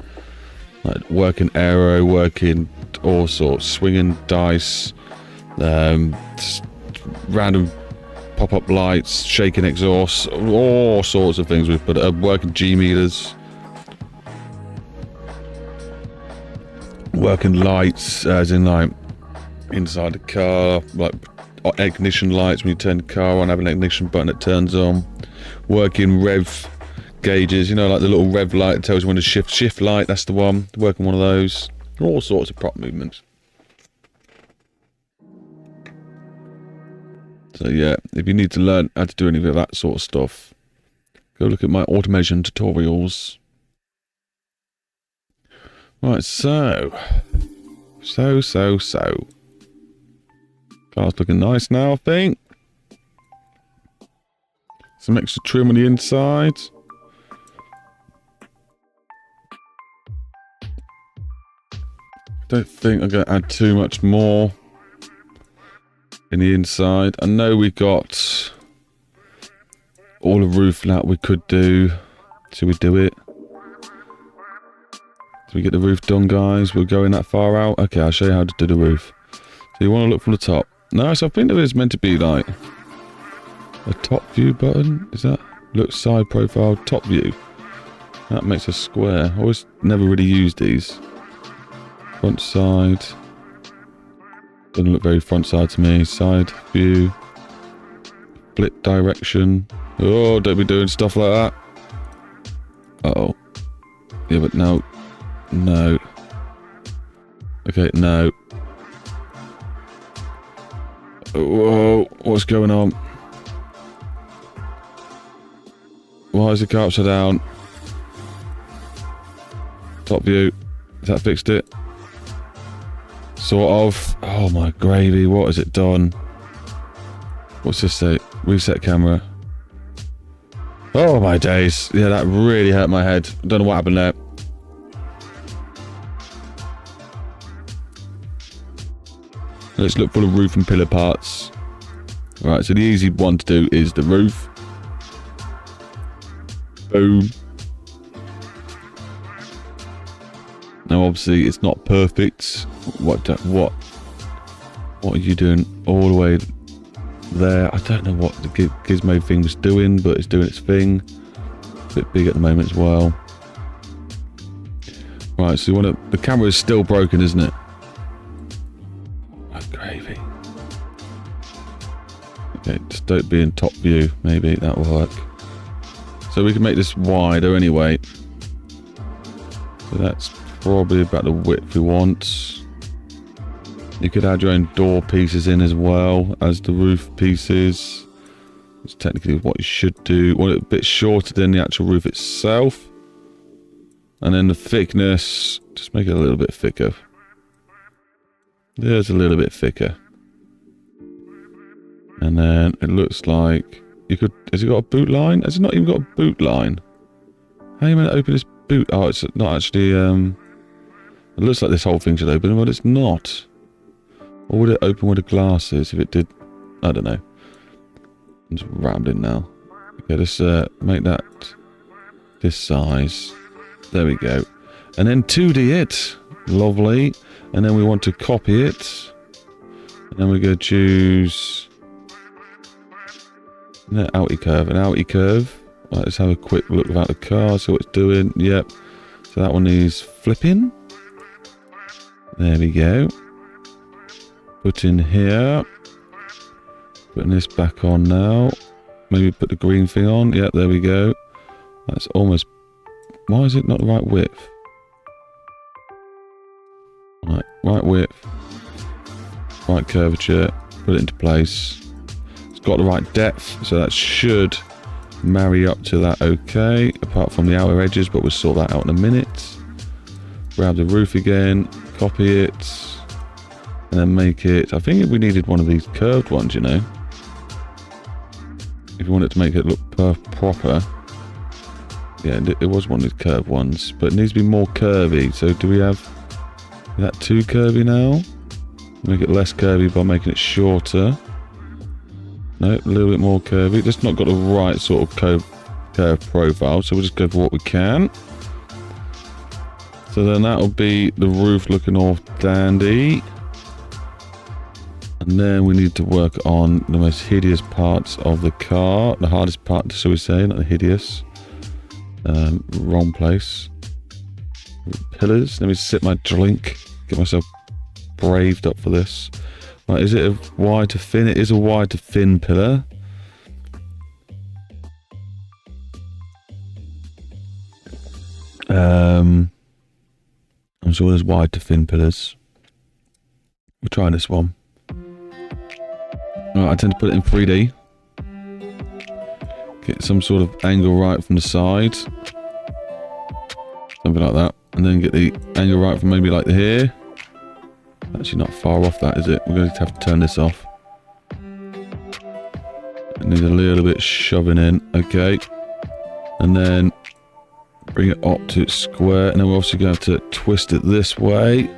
Like working aero, working all sorts, swinging dice, random pop-up lights, shaking exhausts, all sorts of things. We've put working G meters, working lights, as in like inside the car, like ignition lights when you turn the car on, have an ignition button that turns on, working rev gauges, you know, like the little rev light that tells you when to shift light, that's the one, working one of those, all sorts of prop movements. So yeah, if you need to learn how to do any of that sort of stuff, go look at my automation tutorials. Right, so. Car's looking nice now, I think. Some extra trim on the inside. Don't think I'm going to add too much more in the inside. I know we got all the roof that we could do. Should we do it? Do we get the roof done, guys? We're going that far out? Okay, I'll show you how to do the roof. So you want to look from the top. No, so I think there is meant to be like a top view button. Is that? Look, side profile, top view. That makes a square. I always never really used these. Front side. Doesn't look very front side to me. Side view. Flip direction. Oh, don't be doing stuff like that. Uh-oh. Yeah, but no. No. Okay, no. Whoa, what's going on? Why is the car upside down? Top view. Has that fixed it? Sort of. Oh my gravy, what has it done? What's this say? Reset camera. Oh my days. Yeah, that really hurt my head. Don't know what happened there. Let's look for the roof and pillar parts. Alright, so the easy one to do is the roof. Boom. Now obviously it's not perfect. What are you doing all the way there? I don't know what the gizmo thing was doing, but it's doing its thing. A bit big at the moment as well. Right, so you want to, the camera is still broken, isn't it? Gravy. Okay, just don't be in top view. Maybe that'll work. So we can make this wider anyway. So that's probably about the width we want. You could add your own door pieces in as well as the roof pieces. It's technically what you should do. Want it a bit shorter than the actual roof itself. And then the thickness, just make it a little bit thicker. There's a little bit thicker. And then it looks like you could... Has it got a boot line? Has it not even got a boot line? How are you meant to open this boot? Oh, it's not actually... It looks like this whole thing should open, but it's not. Or would it open with the glasses if it did? I don't know. I'm just rambling now. Okay, let's make that this size. There we go. And then 2D it. Lovely. And then we want to copy it. And then we're going to choose... An outie curve. An outie curve. Right, let's have a quick look without the car. See what it's doing. Yep. So that one needs flipping. There we go. Put in here. Putting this back on now. Maybe put the green thing on. Yep, there we go. That's almost... Why is it not the right width? Right width. Right curvature. Put it into place. It's got the right depth, so that should marry up to that okay. Apart from the outer edges, but we'll sort that out in a minute. Grab the roof again. Copy it. And then make it... I think we needed one of these curved ones, you know. If you want it to make it look proper. Yeah, it was one of these curved ones. But it needs to be more curvy. So do we have... Is that too curvy now? Make it less curvy by making it shorter. No, a little bit more curvy. Just not got the right sort of curve profile. So we'll just go for what we can. So then that'll be the roof looking all dandy. And then we need to work on the most hideous parts of the car. The hardest part, shall we say, not the hideous. Wrong place. Pillars. Let me sip my drink. Get myself braved up for this. Right, is it a wide to thin? It is a wide to thin pillar. I'm sure there's wide to thin pillars. We'll try this one. Right, I tend to put it in 3D. Get some sort of angle right from the side. Something like that. And then get the angle right from maybe like here. Actually not far off that, is it? We're going to have to turn this off. It needs a little bit shoving in. Okay. And then bring it up to square. And then we're also going to have to twist it this way.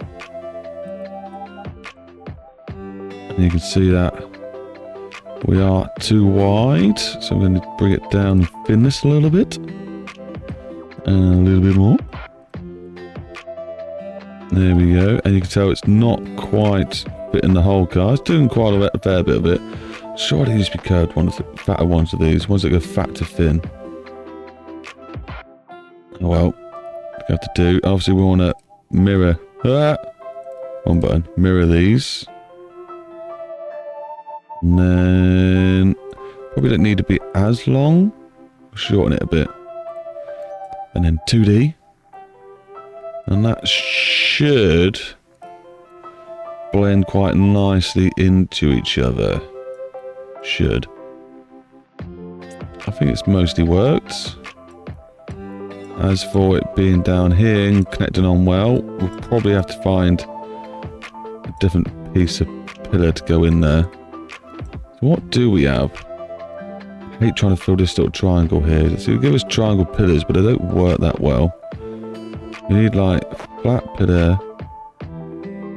And you can see that we are too wide. So I'm going to bring it down and thin this a little bit. And a little bit more. There we go. And you can tell it's not quite fitting the whole car. It's doing quite a fair bit of it. Surely these be curved ones, fatter ones of these. Ones that go fat to thin. Oh well. We have to do. Obviously we want to mirror. One button. Mirror these. And then probably don't need to be as long. Shorten it a bit. And then 2D. And that should blend quite nicely into each other. Should. I think it's mostly worked. As for it being down here and connecting on well, we'll probably have to find a different piece of pillar to go in there. So what do we have? I hate trying to fill this little triangle here. So it'll give us triangle pillars, but they don't work that well. You need like a flat pillar,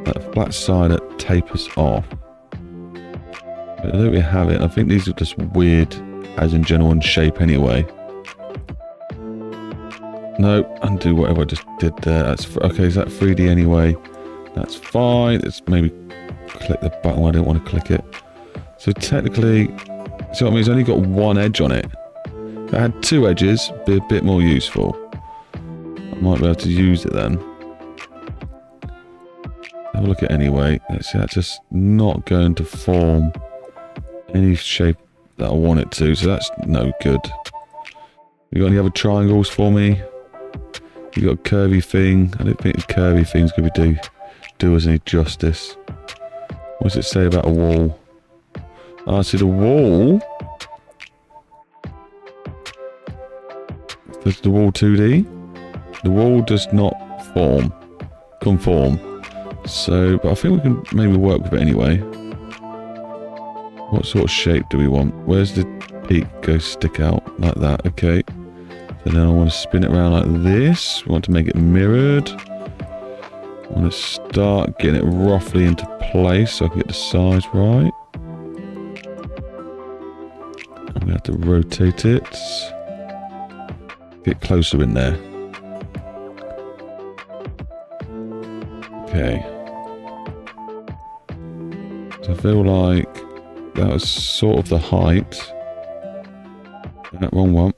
a flat side that tapers off. But I don't really have it. I think these are just weird, as in general, in shape anyway. No, undo whatever I just did there. That's okay. Is that 3D anyway? That's fine. Let's maybe click the button. I don't want to click it. So technically, see what I mean? It's only got one edge on it. If it had two edges, it'd be a bit more useful. I might be able to use it then. Have a look at it anyway. Let's see, that's just not going to form any shape that I want it to, so that's no good. You got any other triangles for me? You got a curvy thing? I don't think the curvy thing's gonna do us any justice. What does it say about a wall? Ah, see the wall. Is the wall 2D? The wall does not conform. So, but I think we can maybe work with it anyway. What sort of shape do we want? Where's the peak go stick out? Like that, okay. So then I want to spin it around like this. We want to make it mirrored. I want to start getting it roughly into place so I can get the size right. I'm going to have to rotate it. Get closer in there. Okay. So I feel like that was sort of the height. That wrong one.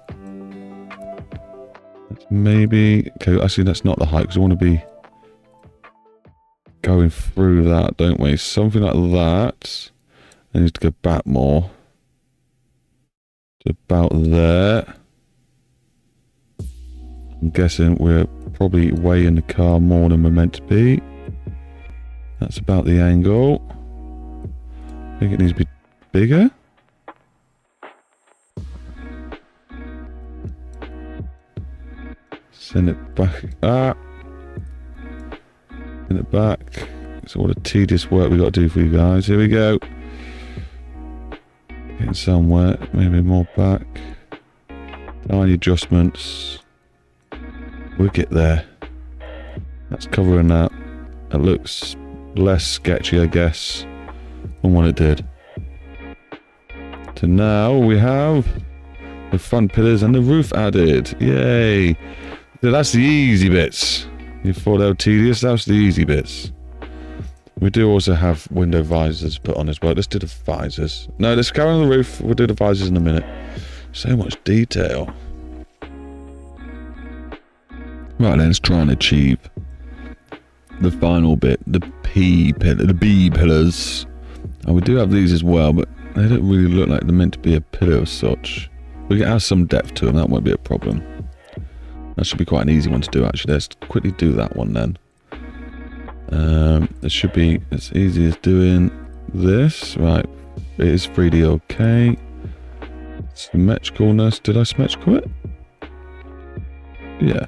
That's maybe... Okay, actually that's not the height because I want to be going through that, don't we? Something like that. I need to go back more. To about there. I'm guessing we're probably way in the car more than we're meant to be. That's about the angle. I think it needs to be bigger. Send it back. Ah! Send it back. So what a tedious work we got to do for you guys. Here we go. Getting somewhere. Maybe more back. Tiny adjustments. We'll get there. That's covering that. It looks less sketchy, I guess, than what it did. So now we have the front pillars and the roof added. Yay! So that's the easy bits. You thought they were tedious? That was the easy bits. We do also have window visors put on as well. Let's do the visors. No, let's carry on the roof. We'll do the visors in a minute. So much detail. Right, let's try and achieve the final bit, the B pillars. And we do have these as well, but they don't really look like they're meant to be a pillar as such. We can add some depth to them, that won't be a problem. That should be quite an easy one to do actually. Let's quickly do that one then. It should be as easy as doing this. Right, it is 3D okay. Symmetricalness, did I symmetrical it? Yeah.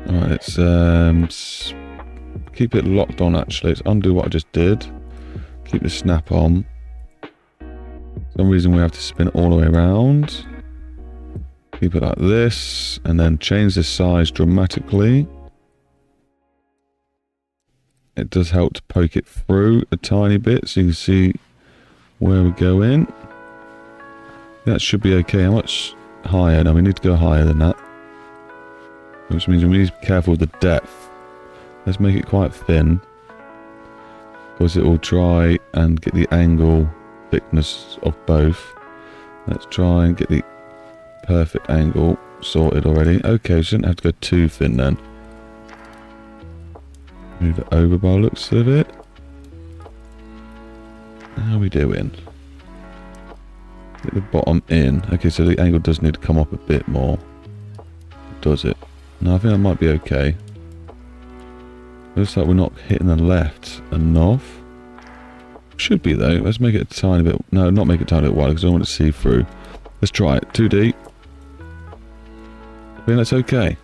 Alright, let's keep it locked on actually. Let's undo what I just did. Keep the snap on. For some reason we have to spin it all the way around. Keep it like this. And then change the size dramatically. It does help to poke it through a tiny bit so you can see where we go in. That should be okay. How much higher? No, we need to go higher than that. Which means we need to be careful with the depth. Let's make it quite thin. Because it will try and get the angle thickness of both. Let's try and get the perfect angle sorted already. Okay, we shouldn't have to go too thin then. Move it over by the looks of it. How are we doing? Get the bottom in. Okay, so the angle does need to come up a bit more. Does it? No, I think that might be okay. Looks like we're not hitting the left enough. Should be though. Let's make it a tiny bit... No, not make it a tiny bit wider because I don't want to see through. Let's try it. 2D. I think that's okay.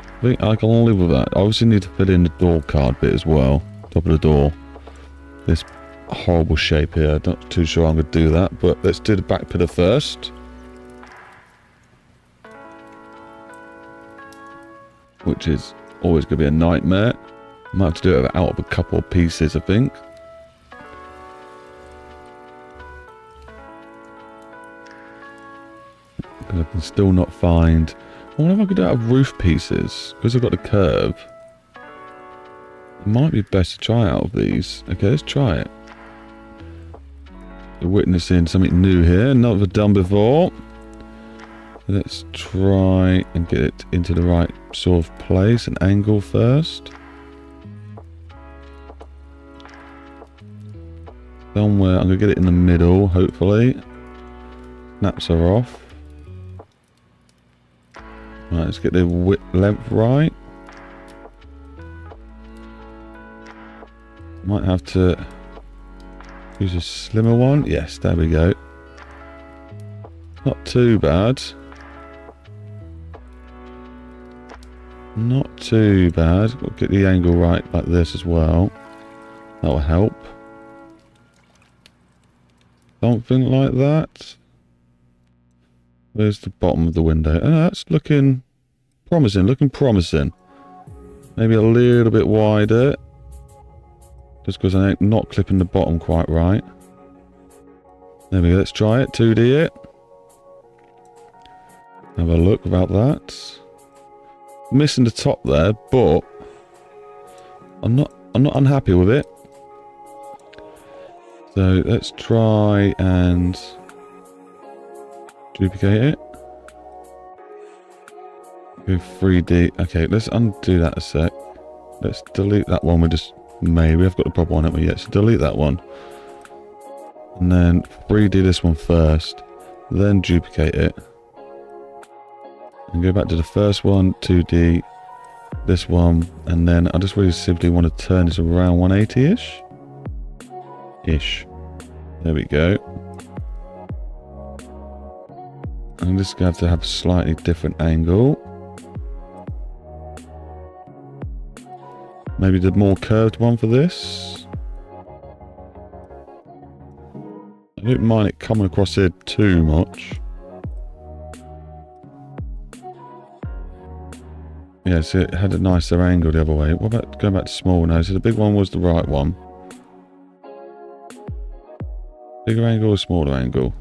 I think I can live with that. I obviously need to fill in the door card bit as well. Top of the door. This horrible shape here. I'm not too sure I'm going to do that. But let's do the back pillar first. Which is always going to be a nightmare. I might have to do it out of a couple of pieces, I think. Because I can still not find... I wonder if I could do it out of roof pieces. Because I've got the curve. It might be best to try out of these. Okay, let's try it. We're witnessing something new here. Never done before. Let's try and get it into the right sort of place and angle first. Somewhere, I'm going to get it in the middle, hopefully. Snaps are off. Right, let's get the width length right. Might have to use a slimmer one. Yes, there we go. Not too bad. Not too bad. We'll get the angle right like this as well. That will help. Something like that. Where's the bottom of the window? Oh, that's looking promising. Looking promising. Maybe a little bit wider. Just because I'm not clipping the bottom quite right. There we go. Let's try it. 2D it. Have a look about that. Missing the top there, but I'm not unhappy with it. So let's try and duplicate it. Go 3D. Okay, let's undo that a sec. Let's delete that one. We just maybe I've got the proper one, haven't we yet? So delete that one. And then 3D this one first. Then duplicate it. And go back to the first one, 2D, this one, and then I just really simply want to turn this around 180-ish. There we go. I'm just going to have a slightly different angle. Maybe the more curved one for this. I don't mind it coming across here too much. Yeah, so it had a nicer angle the other way. What about going back to small now? So the big one was the right one. Bigger angle or smaller angle?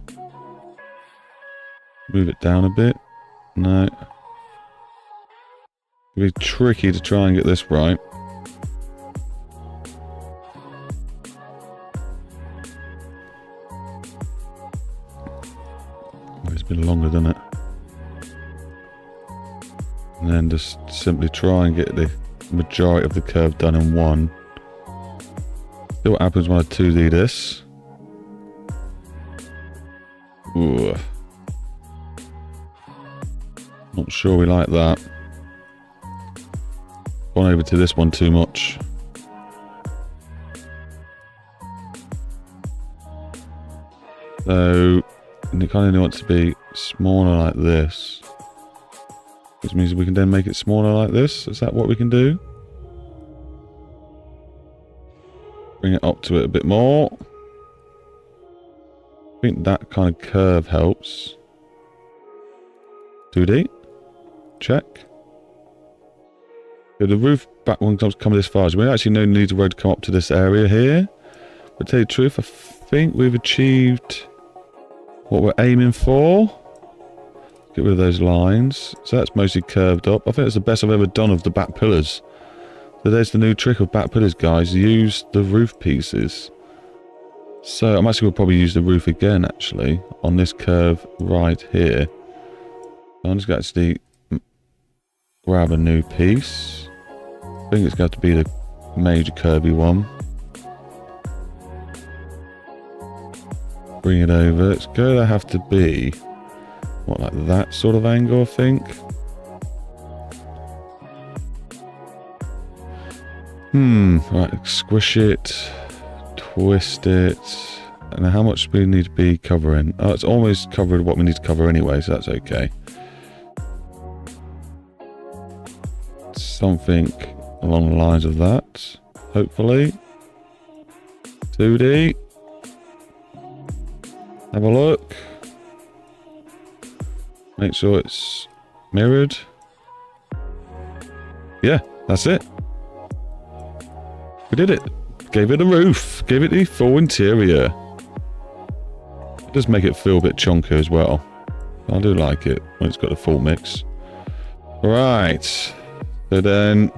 Move it down a bit. No. It'll be tricky to try and get this right. Oh, it's been longer than it. And then just simply try and get the majority of the curve done in one. See what happens when I 2D this. Ooh. Not sure we like that. Gone over to this one too much. So, it kind of wants to be smaller like this. Which means we can then make it smaller like this. Is that what we can do? Bring it up to it a bit more. I think that kind of curve helps. 2D. Check. Yeah, the roof back one comes this far. So we actually no need the road to come up to this area here. But to tell you the truth, I think we've achieved what we're aiming for. Get rid of those lines. So that's mostly curved up. I think it's the best I've ever done of the back pillars. So there's the new trick of back pillars, guys. Use the roof pieces. So I'm actually going to probably use the roof again, actually, on this curve right here. So I'm just going to actually grab a new piece. I think it's going to be the major curvy one. Bring it over. It's going to have to be... what, like that sort of angle, I think? Right, squish it, twist it. And how much do we need to be covering? Oh, it's almost covered what we need to cover anyway, so that's okay. Something along the lines of that, hopefully. 2D. Have a look. Make sure it's mirrored. Yeah, that's it. We did it. Gave it a roof. Gave it the full interior. It does make it feel a bit chunky as well. I do like it when it's got a full mix. Right. So then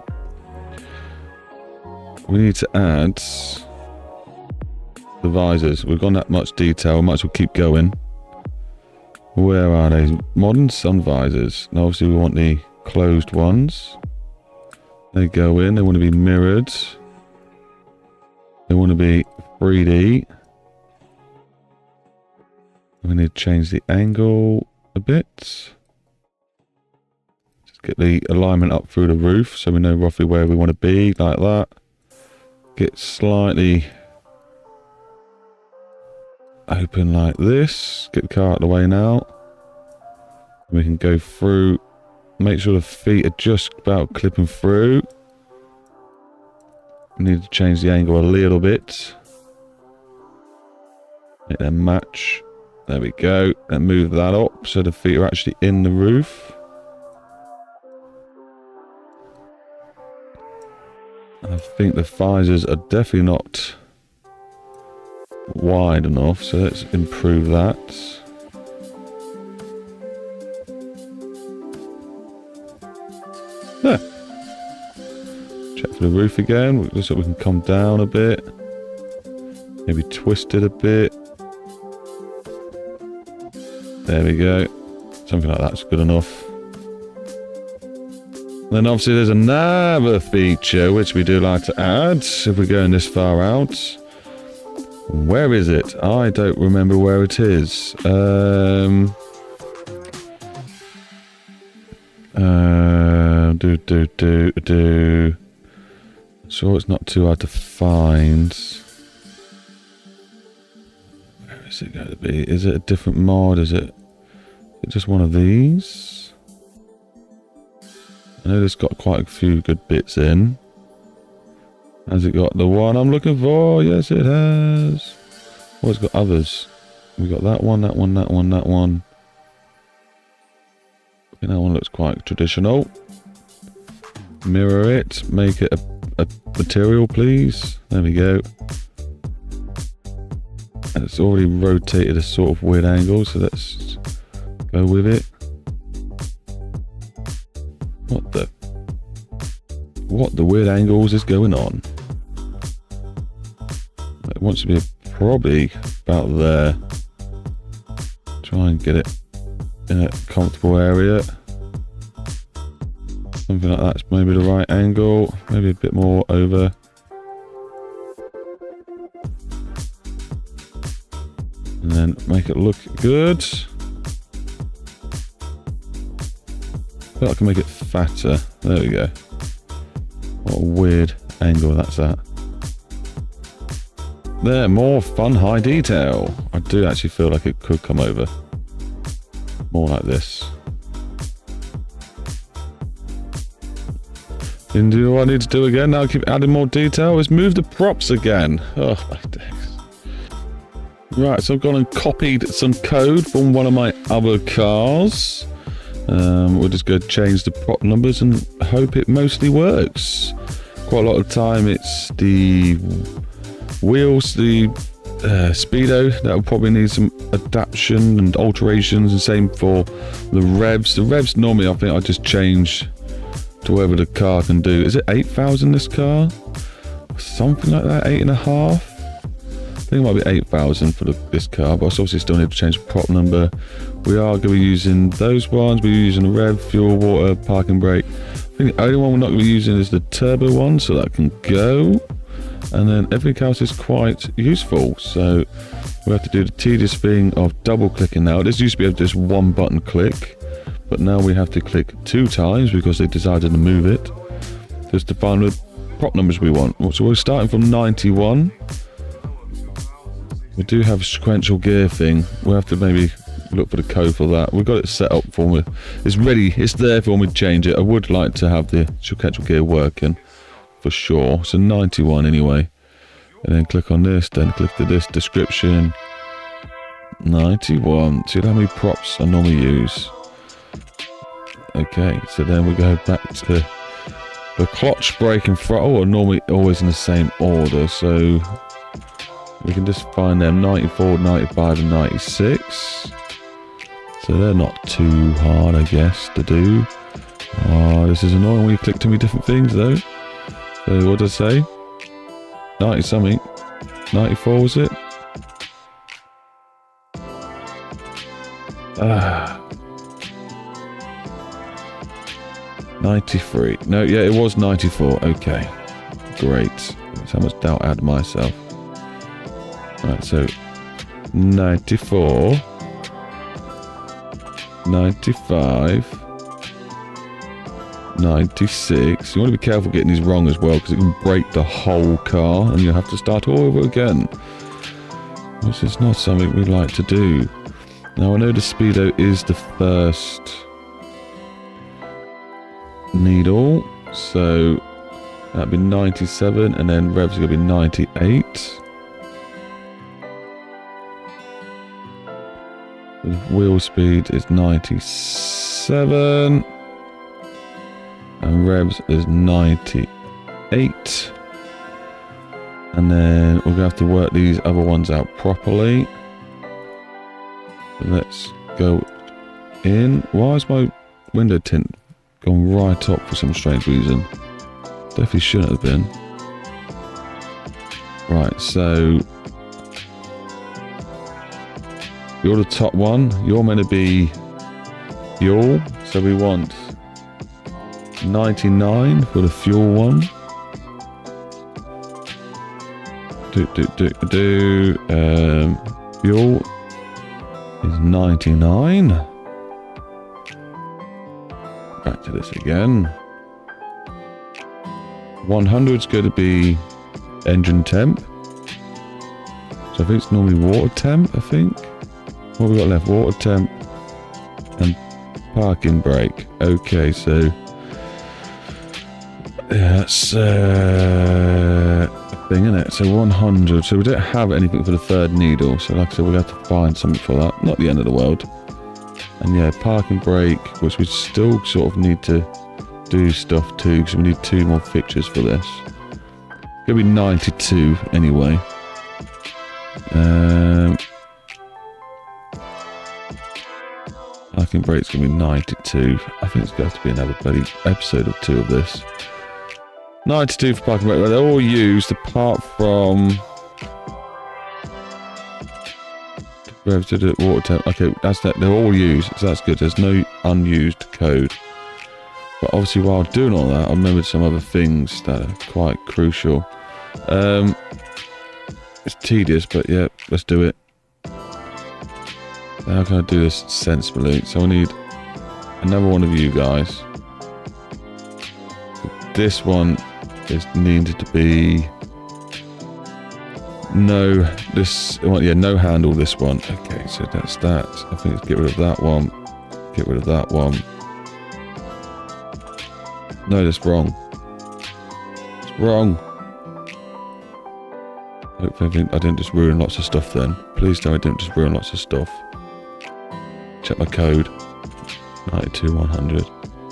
we need to add the visors. We've gone that much detail. Might as well keep going. Where are they? Modern sun visors. Now obviously we want the closed ones. They go in. They want to be mirrored. They want to be 3D. We need to change the angle a bit. Just get the alignment up through the roof so we know roughly where we want to be, like that. Get slightly open like this. Get the car out of the way now. We can go through. Make sure the feet are just about clipping through. We need to change the angle a little bit. Make them match. There we go. And move that up so the feet are actually in the roof. I think the visors are definitely not wide enough, so let's improve that. There. Check for the roof again. Looks like we can come down a bit. Maybe twist it a bit. There we go. Something like that's good enough. Then obviously there's another feature which we do like to add if we're going this far out. Where is it? I don't remember where it is. So it's not too hard to find. Where is it going to be? Is it a different mod? Is it just one of these? I know it's got quite a few good bits in. Has it got the one I'm looking for? Yes, it has. Oh, it's got others. We got that one, that one, that one, that one. Okay, that one looks quite traditional. Mirror it. Make it a material, please. There we go. And it's already rotated a sort of weird angle, so let's go with it. What the weird angles is going on? It wants to be probably about there. Try and get it in a comfortable area. Something like that's maybe the right angle. Maybe a bit more over. And then make it look good. I feel like I can make it fatter. There we go. What a weird angle that's at. There, more fun high detail. I do actually feel like it could come over. More like this. And do what I need to do again. Now I keep adding more detail. Is move the props again. Oh, my days. Right, so I've gone and copied some code from one of my other cars. We'll just go change the prop numbers and hope it mostly works. Quite a lot of time it's the wheels, the speedo that will probably need some adaptation and alterations, and same for the revs. The revs normally I think I just change to whatever the car can do. Is it 8,000 this car? Something like that, 8.5? I think it might be 8,000 for this car, but I obviously still need to change the prop number. We are going to be using those ones. We're using the rev, fuel, water, parking brake. I think the only one we're not going to be using is the turbo one, so that can go. And then everything else is quite useful. So we have to do the tedious thing of double clicking now. This used to be just one button click, but now we have to click 2 times because they decided to move it. Just to find the prop numbers we want. So we're starting from 91. We do have a sequential gear thing. We'll have to maybe look for the code for that. We've got it set up for me. It's ready. It's there for me to change it. I would like to have the sequential gear working for sure. So 91 anyway. And then click on this. Then click to this description. 91. See how many props I normally use. Okay. So then we go back to the clutch, brake and throttle are normally always in the same order. So we can just find them 94, 95 and 96. So they're not too hard, I guess, to do. Oh, this is annoying when you click too many different things, though. So what does it say? 90 something. 94 was it? Ah. 93. No, yeah, it was 94. Okay. Great. That's how much doubt I had myself. Right, so 94. 95. 96. You want to be careful getting these wrong as well, because it can break the whole car and you have to start all over again, which is not something we like to do. Now I know the speedo is the first needle, so that'd be 97, and then revs are going to be 98. The wheel speed is 97. And revs is 98. And then we're going to have to work these other ones out properly. So let's go in. Why is my window tint gone right up for some strange reason? Definitely shouldn't have been. Right, so you're the top one. You're meant to be fuel. So we want 99 for the fuel one. Fuel is 99. Back to this again. 100 is going to be engine temp. So I think it's normally water temp, I think. What have we got left? Water temp and parking brake. Okay, so yeah, that's a thing, isn't it? So 100. So we don't have anything for the third needle. So like I said, we'll have to find something for that. Not the end of the world. And yeah, parking brake, which we still sort of need to do stuff too, because we need 2 more fixtures for this. It's going to be 92 anyway. Parking brake's going to be 92. I think it's going to have to be another bloody episode or 2 of this. 92 for parking brake. They're all used apart from revs to the water temp. Okay, that's that. They're all used, so that's good. There's no unused code. But obviously, while doing all that, I remembered some other things that are quite crucial. It's tedious, but yeah, let's do it. How can I do this sensibly? So I need another one of you guys. This one is needed to be no handle. This one. Okay, so that's that. I think let's get rid of that one. Get rid of that one. No, that's wrong. It's wrong. Hopefully I didn't just ruin lots of stuff then. Please tell me I didn't just ruin lots of stuff. Check my code. 92, 100.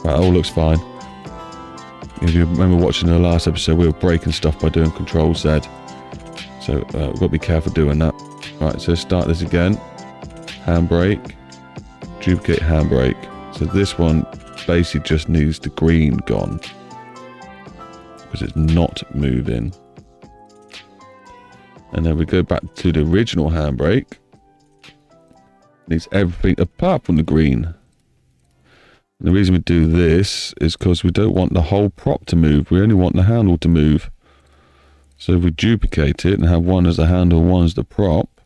Right, all looks fine. If you remember watching the last episode, we were breaking stuff by doing Control Z. So we've got to be careful doing that. Right, so start this again. Handbrake. Duplicate handbrake. So this one basically just needs the green gone, because it's not moving. And then we go back to the original handbrake. Needs everything apart from the green. And the reason we do this is because we don't want the whole prop to move. We only want the handle to move. So if we duplicate it and have one as the handle, one as the prop,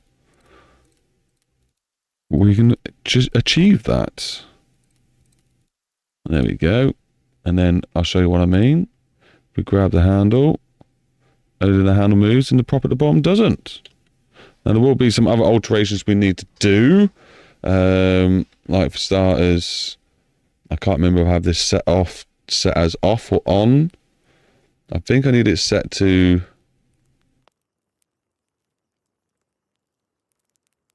we can just achieve that. There we go. And then I'll show you what I mean. We grab the handle, only the handle moves and the prop at the bottom doesn't. Now there will be some other alterations we need to do. Like for starters, I can't remember if I have this set as off or on. I think I need it set to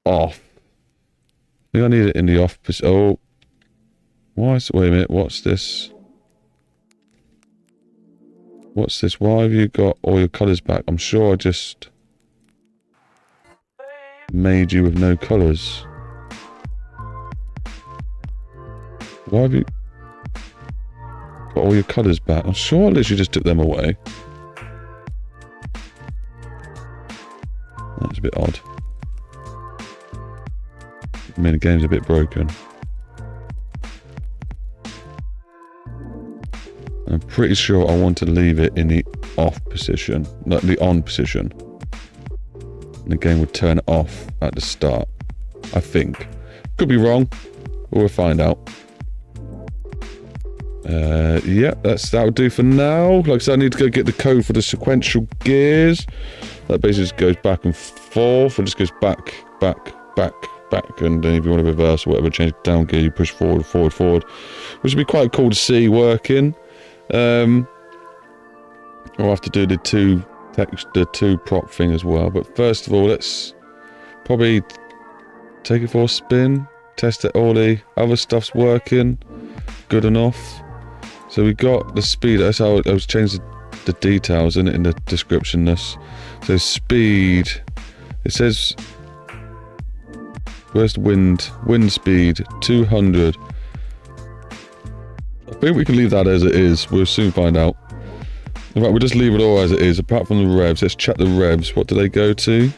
off. I think I need it in the off. Oh, wait a minute, what's this? What's this? Why have you got all your colours back? I'm sure I just made you with no colours. Why have you got all your colours back? I'm sure I literally just took them away. That's a bit odd. I mean, the game's a bit broken. I'm pretty sure I want to leave it in the off position, not the on position. And the game would turn it off at the start, I think. Could be wrong. We'll find out. Yeah, that'll do for now. Like I said, I need to go get the code for the sequential gears. That basically just goes back and forth. It just goes back, and then if you want to reverse or whatever, change down gear, you push forward, which would be quite cool to see working. I'll have to do the two prop thing as well. But first of all, let's probably take it for a spin, test that all the other stuff's working good enough. So we got the speed. That's how I was changing the details in it in the description. So speed. It says, where's the wind? Wind speed 200. I think we can leave that as it is. We'll soon find out. In fact, we'll just leave it all as it is, apart from the revs. Let's check the revs. What do they go to?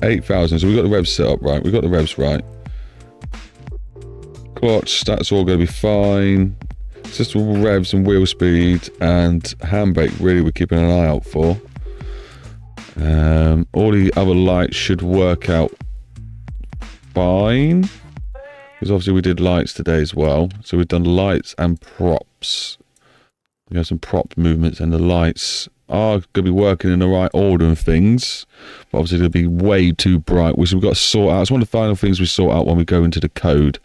8,000. So we got the revs set up right. We got the revs right. Clutch, that's all going to be fine. It's just revs and wheel speed and handbrake really we're keeping an eye out for. All the other lights should work out fine. Because obviously we did lights today as well. So we've done lights and props. We have some prop movements and the lights are going to be working in the right order and things. But obviously they'll be way too bright, which we've got to sort out. It's one of the final things we sort out when we go into the code.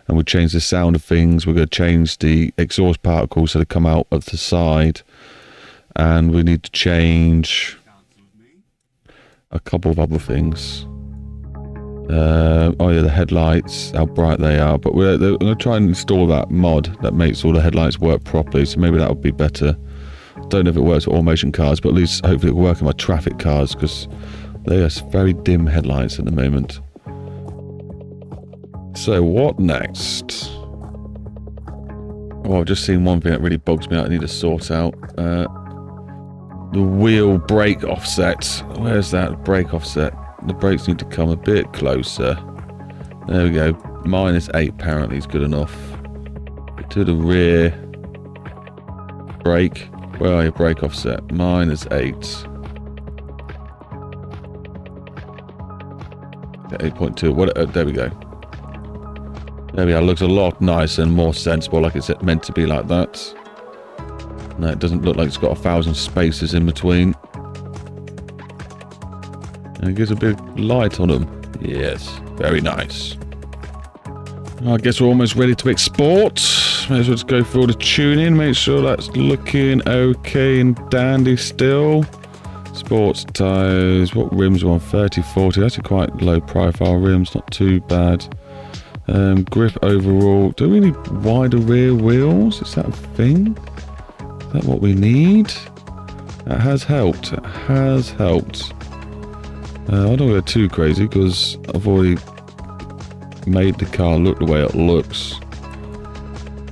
And we change the sound of things. We're going to change the exhaust particles so they come out of the side. And we need to change a couple of other things. Oh yeah, the headlights, how bright they are. But we're going to try and install that mod that makes all the headlights work properly. So maybe that would be better. Don't know if it works for automation cars, but at least hopefully it will work on my traffic cars because they are very dim headlights at the moment. So what next? Oh, I've just seen one thing that really bugs me out. I need to sort out. The wheel brake offset. Where's that brake offset? The brakes need to come a bit closer. There we go. -8 apparently is good enough. To the rear. Brake. Where are your brake offset? -8. 8.2. What? There we go. There we are. Looks a lot nicer and more sensible, like it's meant to be like that. No, it doesn't look like it's got 1,000 spaces in between. And it gives a big light on them. Yes, very nice. I guess we're almost ready to export. May as well just go through all the tuning, make sure that's looking okay and dandy still. Sports tyres, what rims are on? 30, 40, actually quite low profile rims, not too bad. Grip overall, do we need wider rear wheels? Is that a thing? Is that what we need? That has helped, it has helped. I don't go too crazy because I've already made the car look the way it looks.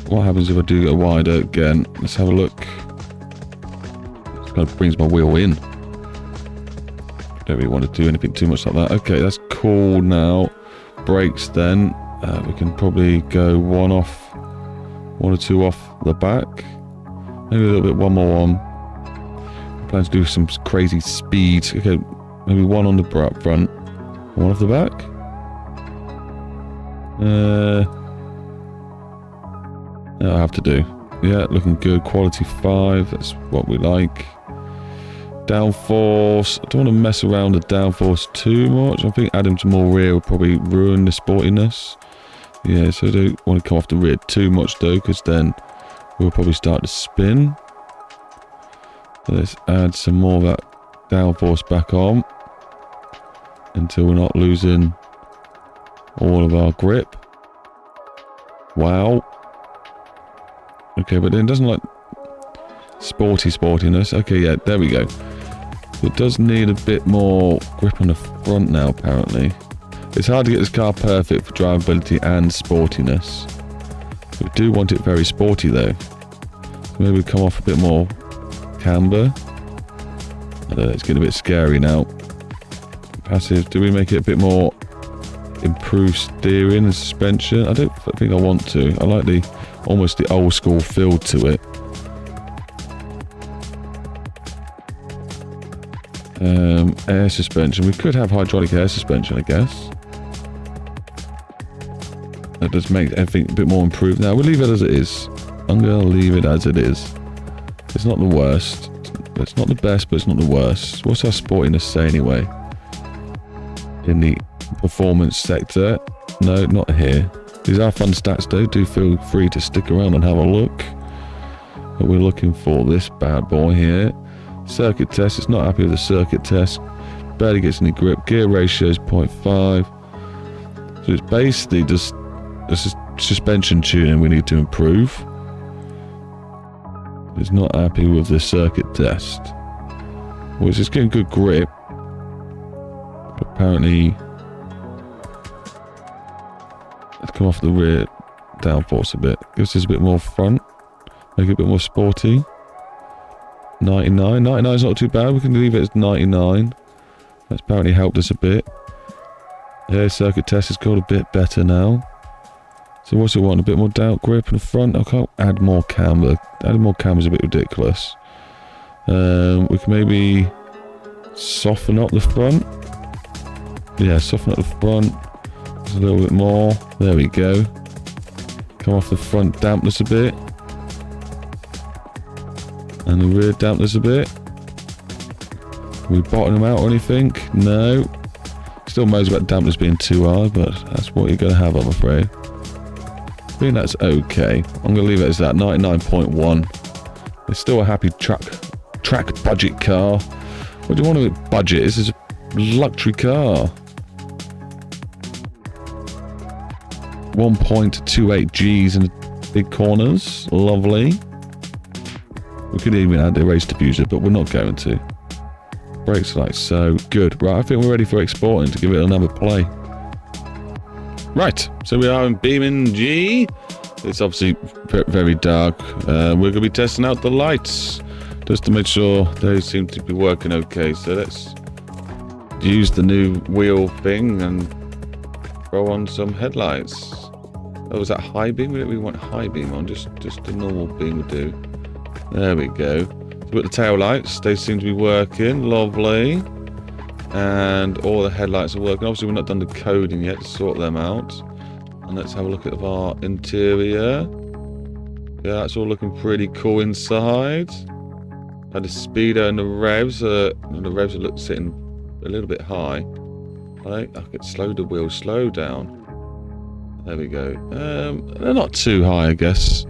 What happens if I do go wider again? Let's have a look. It kind of brings my wheel in. Don't really want to do anything too much like that. Okay, that's cool now. Brakes then. We can probably go one or two off the back. Maybe a little bit one more on. I plan to do some crazy speed. Okay, maybe one on the front, one off the back. That'll have to do. Yeah, looking good. Quality 5. That's what we like. Downforce. I don't want to mess around with downforce too much. I think adding some more rear will probably ruin the sportiness. Yeah, so I don't want to come off the rear too much though, because then we'll probably start to spin. So let's add some more of that downforce back on until we're not losing all of our grip. Wow. Okay, but then it doesn't like sportiness. Okay, yeah, there we go. It does need a bit more grip on the front now, apparently. It's hard to get this car perfect for drivability and sportiness. We do want it very sporty though. So maybe come off a bit more camber. I don't know, it's getting a bit scary now. Passive, do we make it a bit more improved steering and suspension? I don't think I want to. I like the almost the old school feel to it. Air suspension. We could have hydraulic air suspension, I guess. That does make everything a bit more improved. Now, we'll leave it as it is. I'm going to leave it as it is. It's not the worst. It's not the best, but it's not the worst. What's our sportiness say anyway? In the performance sector? No, not here. These are fun stats though. Do feel free to stick around and have a look. But we're looking for this bad boy here. Circuit test. It's not happy with the circuit test. Barely gets any grip. Gear ratio is 0.5. So it's basically just this is suspension tuning we need to improve. It's not happy with the circuit test. Well, it's just getting good grip. But apparently, let's come off the rear downforce a bit. Gives us a bit more front. Make it a bit more sporty. 99. 99 is not too bad. We can leave it as 99. That's apparently helped us a bit. Yeah, circuit test has got a bit better now. So what's it want? A bit more doubt grip in the front? I can't add more camber. Adding more camber is a bit ridiculous. We can maybe soften up the front. Yeah, soften up the front. Just a little bit more. There we go. Come off the front dampness a bit. And the rear dampness a bit. Can we bottom them out or anything? No. Still moans about dampness being too high, but that's what you're going to have, I'm afraid. I think that's okay. I'm going to leave it as that, 99.1. It's still a happy track budget car. What do you want with budget? This is a luxury car. 1.28 Gs in the big corners. Lovely. We could even add the race diffuser, but we're not going to. Brakes like so. Good. Right, I think we're ready for exporting to give it another play. Right, so we are in BeamNG. It's obviously very dark. We're going to be testing out the lights just to make sure they seem to be working okay. So let's use the new wheel thing and throw on some headlights. Oh, was that high beam? We want high beam on, just the normal beam would do. There we go. So with the tail lights, they seem to be working. Lovely. And all the headlights are working. Obviously, we've not done the coding yet to sort them out. And let's have a look at our interior. Yeah, that's all looking pretty cool inside. And the speedo and the revs are sitting a little bit high. I could slow the wheel, slow down. There we go. They're not too high, I guess.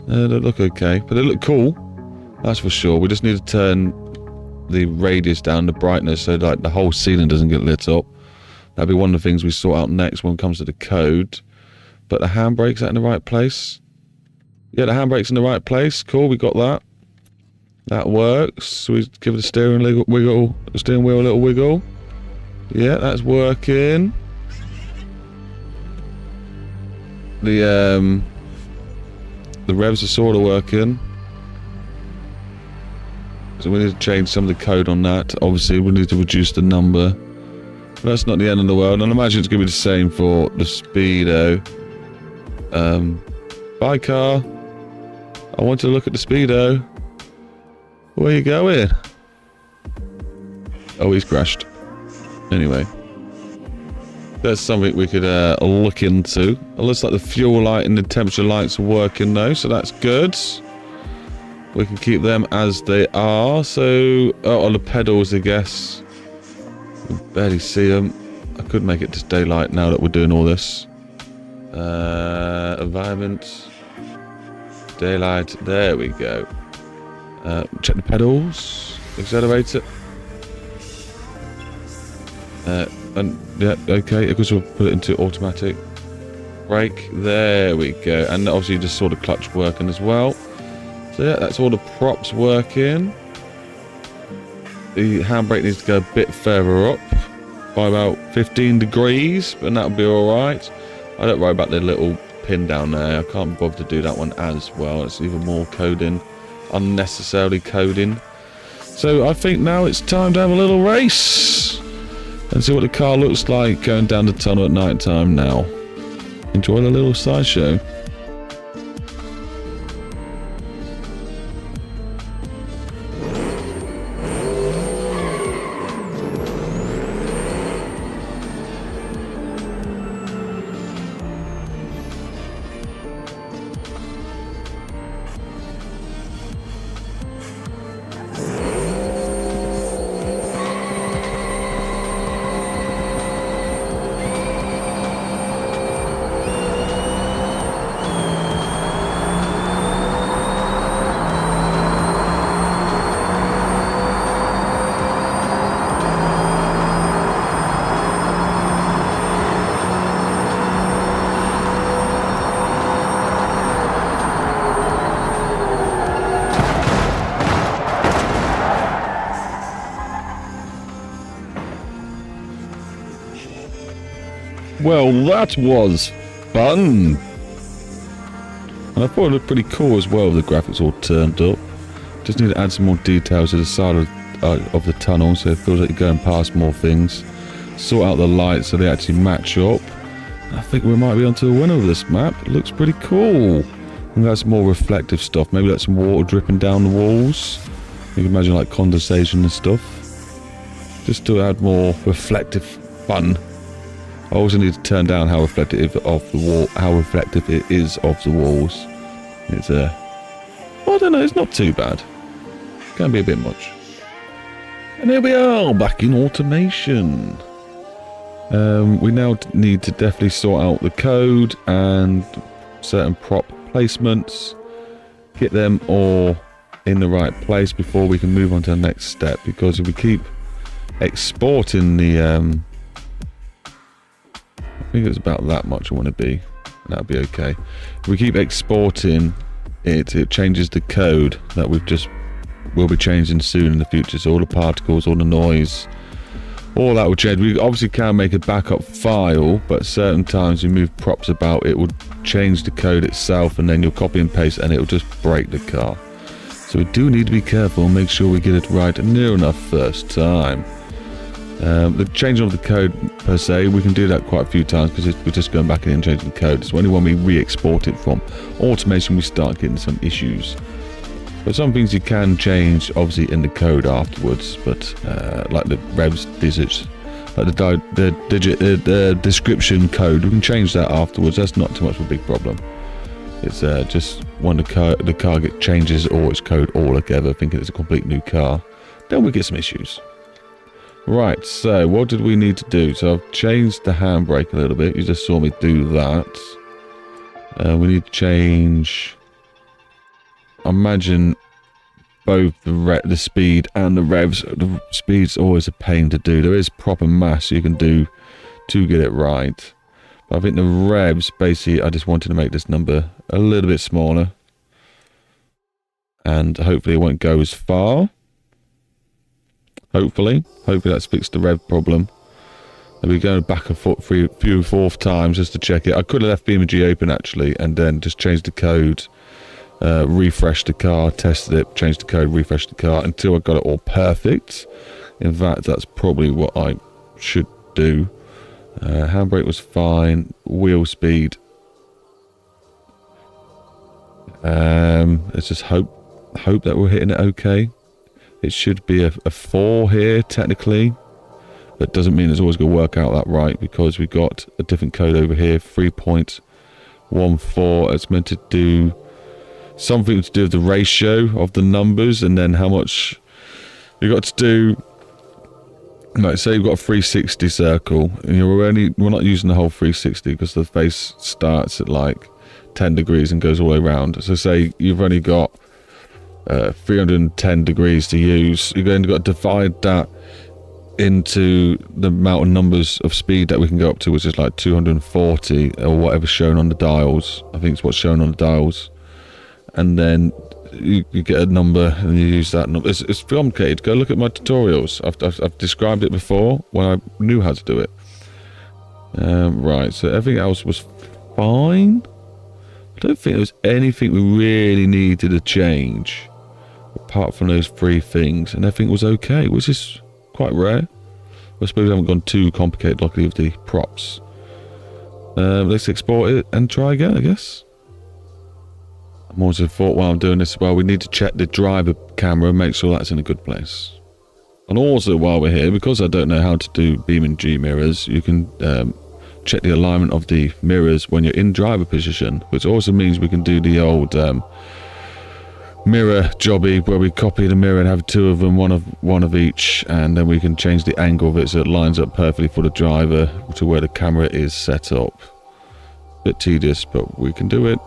They look okay, but they look cool. That's for sure. We just need to turn the radius down, the brightness, so like the whole ceiling doesn't get lit up. That'll be one of the things we sort out next when it comes to the code. But the handbrake's in the right place. Yeah, the handbrake's in the right place. Cool, we got that. That works. So we give the steering wheel a little wiggle. Yeah, that's working. The revs are sort of working. So we need to change some of the code on that. Obviously, we need to reduce the number. But that's not the end of the world. And I imagine it's going to be the same for the speedo. Bye, car. I want to look at the speedo. Where are you going? Oh, he's crashed. Anyway. That's something we could look into. It looks like the fuel light and the temperature lights are working though, so that's good. We can keep them as they are. So, on the pedals, I guess. We can barely see them. I could make it just daylight now that we're doing all this. Environment. Daylight. There we go. Check the pedals. Accelerator. And yeah, okay, because we'll put it into automatic. Brake. There we go. And obviously you just saw the clutch working as well. So yeah, that's all the props working. The handbrake needs to go a bit further up by about 15 degrees, but that'll be alright. I don't worry about the little pin down there. I can't bother to do that one as well. It's even more coding. Unnecessarily coding. So I think now it's time to have a little race and see what the car looks like going down the tunnel at night time now. Enjoy the little sideshow. Well, that was fun. And I thought it looked pretty cool as well, the graphics all turned up. Just need to add some more details to the side of the tunnel so it feels like you're going past more things. Sort out the lights so they actually match up. I think we might be onto a winner of this map. It looks pretty cool. And that's more reflective stuff. Maybe that's some water dripping down the walls. You can imagine like condensation and stuff. Just to add more reflective fun. I also need to turn down how reflective of the wall, how reflective it is of the walls. It's well, I don't know, it's not too bad. Can be a bit much. And here we are, back in automation. We now need to definitely sort out the code and certain prop placements. Get them all in the right place before we can move on to the next step. Because if we keep exporting the... I think it's about that much I want to be. That'll be okay. If we keep exporting it, it changes the code that we'll be changing soon in the future. So all the particles, all the noise, all that will change. We obviously can make a backup file, but certain times you move props about, it will change the code itself, and then you'll copy and paste and it will just break the car. So we do need to be careful and make sure we get it right near enough first time. The changing of the code per se, we can do that quite a few times because we're just going back in and changing the code. So only when we re-export it from automation we start getting some issues. But some things you can change obviously in the code afterwards, but like the revs, digits, like the description code, we can change that afterwards. That's not too much of a big problem. It's just when the car changes all its code altogether, thinking it's a complete new car, then we get some issues. Right, so what did we need to do? So I've changed the handbrake a little bit. You just saw me do that. We need to change... Imagine both the speed and the revs. The speed's always a pain to do. There is proper mass you can do to get it right. But I think the revs, basically, I just wanted to make this number a little bit smaller. And hopefully it won't go as far. Hopefully that's fixed the rev problem. And we go back and forth a few fourth times just to check it. I could have left BeamNG open actually, and then just changed the code, refreshed the car, tested it, changed the code, refreshed the car until I got it all perfect. In fact, that's probably what I should do. Handbrake was fine. Wheel speed. Let's just hope that we're hitting it okay. It should be a 4 here, technically. But doesn't mean it's always going to work out that right, because we got a different code over here, 3.14. It's meant to do something to do with the ratio of the numbers, and then how much you got to do. Like, say you've got a 360 circle, and we're not using the whole 360 because the face starts at like 10 degrees and goes all the way around. So say you've only got 310 degrees to use. You're going to got to divide that into the amount of numbers of speed that we can go up to, which is like 240 or whatever's shown on the dials. I think it's what's shown on the dials. And then you get a number and you use that number. It's complicated. Go look at my tutorials. I've described it before when I knew how to do it. Right, so everything else was fine. I don't think there was anything we really needed to change apart from those 3 things, and everything was okay, which is quite rare. I suppose we haven't gone too complicated, luckily, with the props. Let's export it and try again, I guess. I'm also thought while I'm doing this, well, we need to check the driver camera and make sure that's in a good place. And also while we're here, because I don't know how to do BeamNG mirrors, you can check the alignment of the mirrors when you're in driver position, which also means we can do the old mirror jobby where we copy the mirror and have 2 of them, one of each, and then we can change the angle of it so it lines up perfectly for the driver to where the camera is set up. Bit tedious, but we can do it.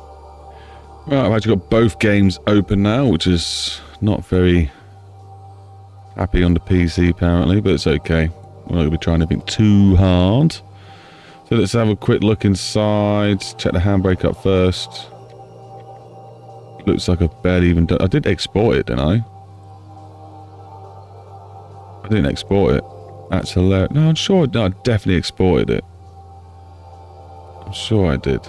Right, I've actually got both games open now, which is not very happy on the PC apparently, but it's okay. We're not going to be trying anything too hard. So let's have a quick look inside. Check the handbrake up first. Looks like I've barely even done... I did export it, didn't I? I didn't export it. That's hilarious. No, I'm sure I definitely exported it. I'm sure I did.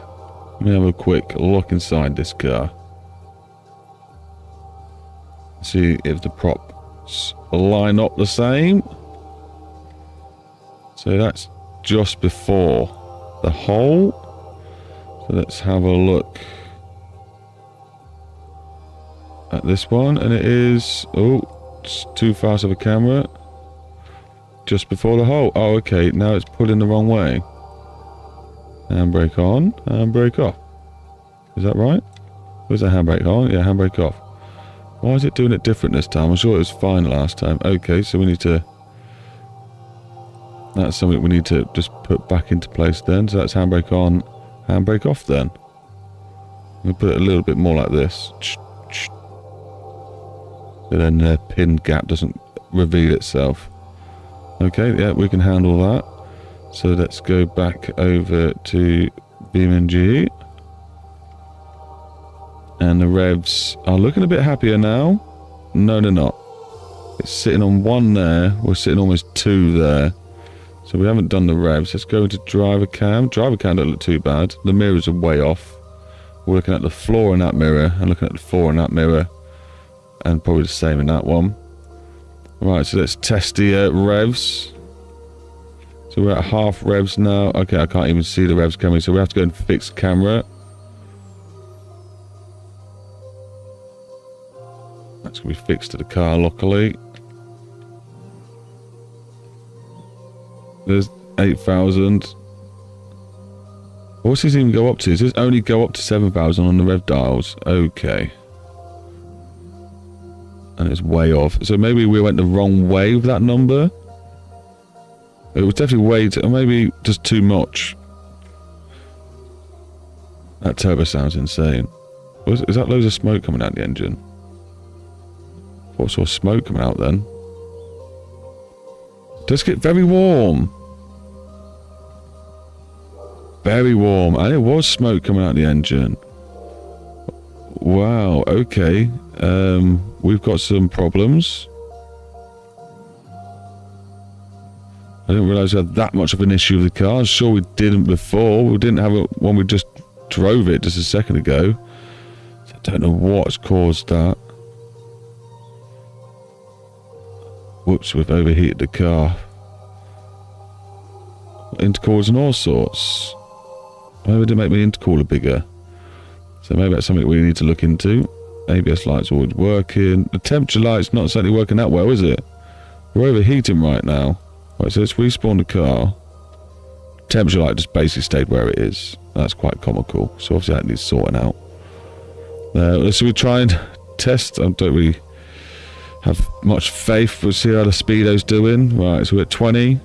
Let me have a quick look inside this car. See if the props line up the same. So that's just before the hole. So let's have a look at this one. And it is... Oh, it's too fast of a camera. Just before the hole. Oh, okay. Now it's pulling the wrong way. Handbrake on, handbrake off. Is that right? Was that handbrake on? Yeah, handbrake off. Why is it doing it different this time? I'm sure it was fine last time. Okay, so we need to... That's something we need to just put back into place then. So that's handbrake on, handbrake off then. I'm going to put it a little bit more like this. So then the pin gap doesn't reveal itself. Okay, yeah, we can handle that. So let's go back over to BeamNG. And the revs are looking a bit happier now. No, they're not. It's sitting on 1 there. We're sitting almost 2 there. So we haven't done the revs. Let's go into driver cam. Driver cam don't look too bad. The mirrors are way off. We're looking at the floor in that mirror. And looking at the floor in that mirror. And probably the same in that one. Right, so let's test the revs. So we're at half revs now. Okay, I can't even see the revs coming. So we have to go and fix camera. That's going to be fixed to the car, luckily. There's 8,000. What's this even go up to? Does this only go up to 7,000 on the rev dials? Okay. And it's way off. So maybe we went the wrong way with that number. It was definitely way too... Or maybe just too much. That turbo sounds insane. Is that loads of smoke coming out the engine? What sort of smoke coming out then? It does get very warm. Very warm. And it was smoke coming out the engine. Wow, okay. We've got some problems. I didn't realise we had that much of an issue with the car. I'm sure we didn't before. We didn't have it when we just drove it just a second ago. So I don't know what's caused that. Whoops, we've overheated the car. Intercoolers and all sorts. Maybe to make my intercooler bigger. So maybe that's something we need to look into. ABS lights always working. The temperature light's not certainly working that well, is it? We're overheating right now. Right, so let's respawn the car. Temperature light just basically stayed where it is. That's quite comical. So obviously that needs sorting out. So we try and test. I don't really have much faith. We'll see how the speedo's doing. Right, so we're at 20.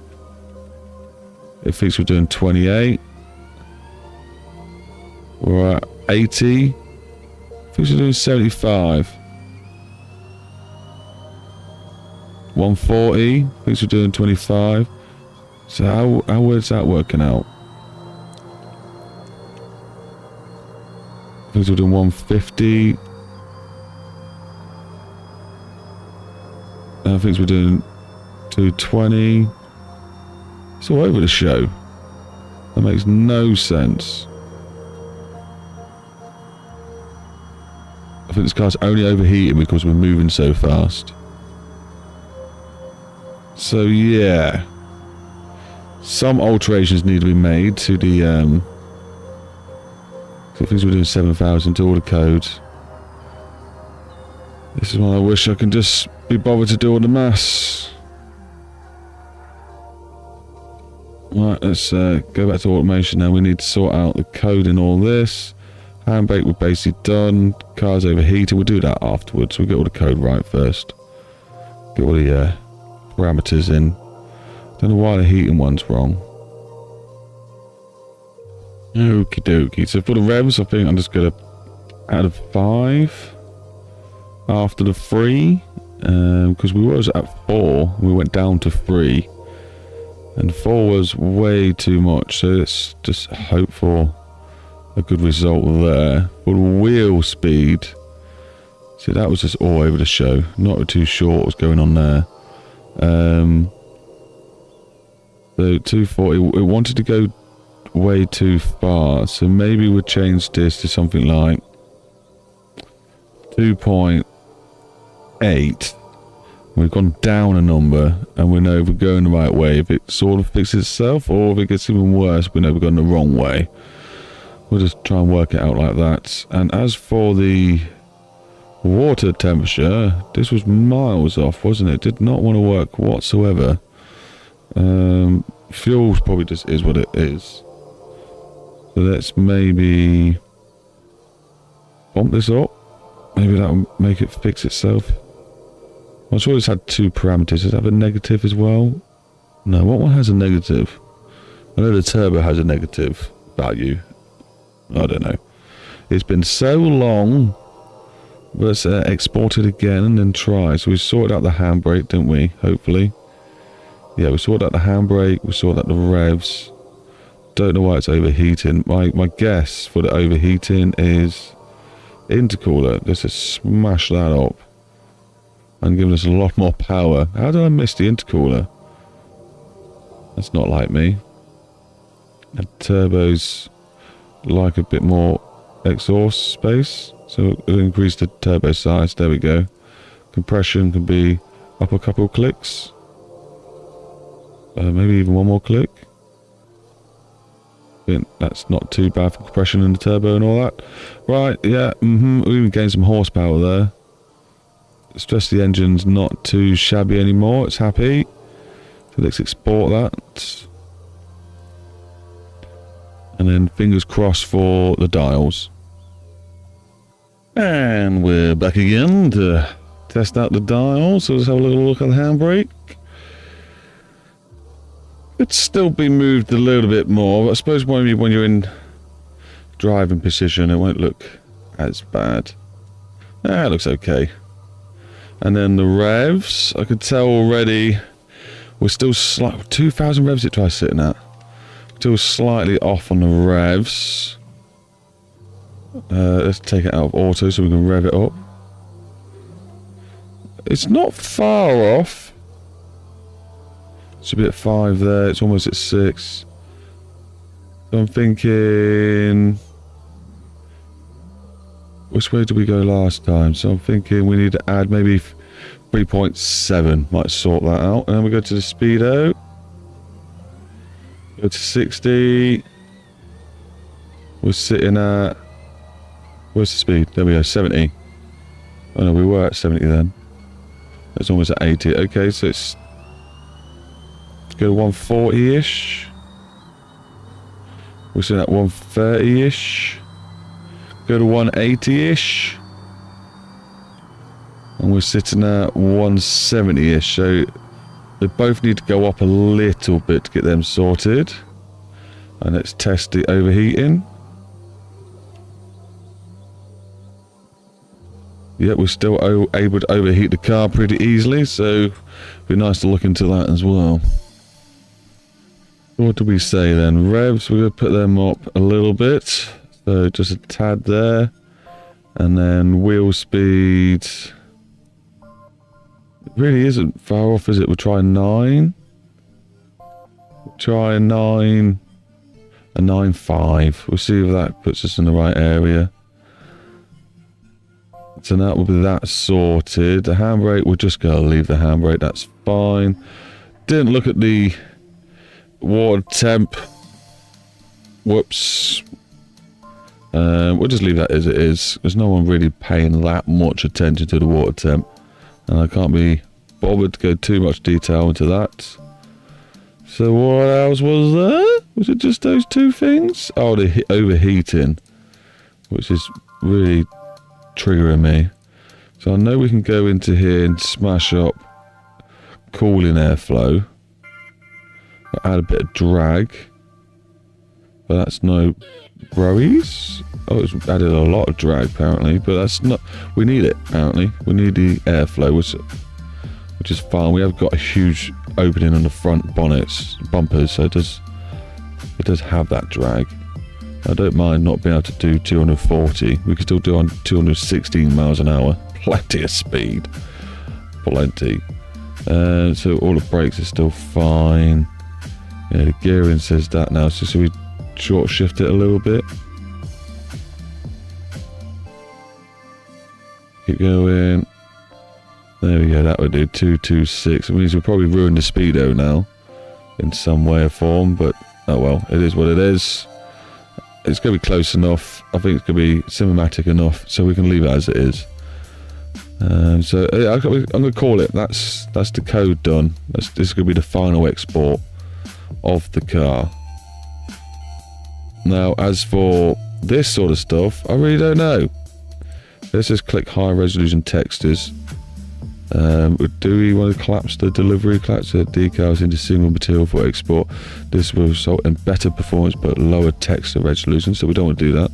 It thinks we're doing 28. We're at 80. It thinks we're doing 75. 140. Thinks we're doing 25. So how is that working out? Thinks we're doing 150. I think we're doing 220. It's all over the show. That makes no sense. I think this car's only overheating because we're moving so fast. So yeah. Some alterations need to be made to the I think we're doing 7,000 to all the codes. This is why I wish I can just be bothered to do all the maths. Right, let's go back to automation now. We need to sort out the code in all this. Handbrake we're basically done. Car's overheated. We'll do that afterwards. We'll get all the code right first. Get all the parameters in. Don't know why the heating one's wrong. Okie dokie. So for the revs, I think I'm just going to add a 5 after the 3. Because we was at 4. We went down to 3. And 4 was way too much. So let's just hope for a good result there. For the wheel speed. See, that was just all over the show. Not too sure what was going on there. So 240. It wanted to go way too far. So maybe we'll change this to something like 2.8. We've gone down a number, and we know if we're going the right way. If it sort of fixes itself, or if it gets even worse, we know we're going the wrong way. We'll just try and work it out like that. And as for the water temperature, this was miles off, wasn't it? Did not want to work whatsoever. Fuel probably just is what it is. So let's maybe bump this up. Maybe that will make it fix itself. I'm sure it's had 2 parameters. Does it have a negative as well? No, what one has a negative? I know the turbo has a negative value. I don't know. It's been so long. Let's export it again and then try. So we sorted out the handbrake, didn't we? Hopefully. Yeah, we sorted out the handbrake. We sorted out the revs. Don't know why it's overheating. My guess for the overheating is intercooler. Let's just smash that up. And giving us a lot more power. How did I miss the intercooler? That's not like me. And turbos like a bit more exhaust space. So we'll increase the turbo size. There we go. Compression can be up a couple of clicks. Maybe even one more click. I think that's not too bad for compression in the turbo and all that. Right, yeah, we even gained some horsepower there. Stress the engine's not too shabby anymore. It's happy. So let's export that. And then fingers crossed for the dials. And we're back again to test out the dials. So let's have a little look at the handbrake. It's still be moved a little bit more. I suppose when you're in driving position, it won't look as bad. It looks okay. And then the revs, I could tell already we're still 2,000 revs it tries sitting at. Still slightly off on the revs. Let's take it out of auto so we can rev it up. It's not far off. Should be at 5 there. It's almost at 6. So I'm thinking, which way did we go last time? So I'm thinking we need to add maybe 3.7. Might sort that out. And then we go to the speedo. Go to 60. We're sitting at, where's the speed? There we go, 70. Oh no, we were at 70 then. It's almost at 80. Okay, so it's, let's go to 140-ish. We're sitting at 130-ish. Go to 180-ish. And we're sitting at 170-ish. So they both need to go up a little bit to get them sorted. And let's test the overheating. Yeah, we're still able to overheat the car pretty easily, so it'd be nice to look into that as well. What do we say then? Revs, we're going to put them up a little bit. So just a tad there. And then wheel speed. It really isn't far off, is it? We'll try 9. We'll try a 9. A 9.5. We'll see if that puts us in the right area. So that will be that sorted. The handbrake, we're just going to leave the handbrake. That's fine. Didn't look at the water temp. Whoops. We'll just leave that as it is. There's no one really paying that much attention to the water temp. And I can't be bothered to go too much detail into that. So what else was there? Was it just those 2 things? Oh, the overheating. Which is really triggering me. So I know we can go into here and smash up cooling airflow. Add a bit of drag. But that's no worries. Oh, it's added a lot of drag apparently, but that's not, we need it apparently. We need the airflow, which is fine. We have got a huge opening on the front bumpers, so it does have that drag. I don't mind not being able to do 240. We can still do on 216 miles an hour. Plenty of speed. Plenty. So all the brakes are still fine. Yeah, the gearing says that now. So we short shift it a little bit. Keep going. There we go, that would do 226. It means we'll probably ruin the speedo now in some way or form, but oh well, it is what it is. It's going to be close enough. I think it's going to be cinematic enough, so we can leave it as it is. So I'm going to call it. That's the code done. This is going to be the final export of the car. Now, as for this sort of stuff, I really don't know. Let's just click high resolution textures. Do we want to collapse the delivery, collapse the decals into single material for export? This will result in better performance but lower texture resolution, so we don't want to do that.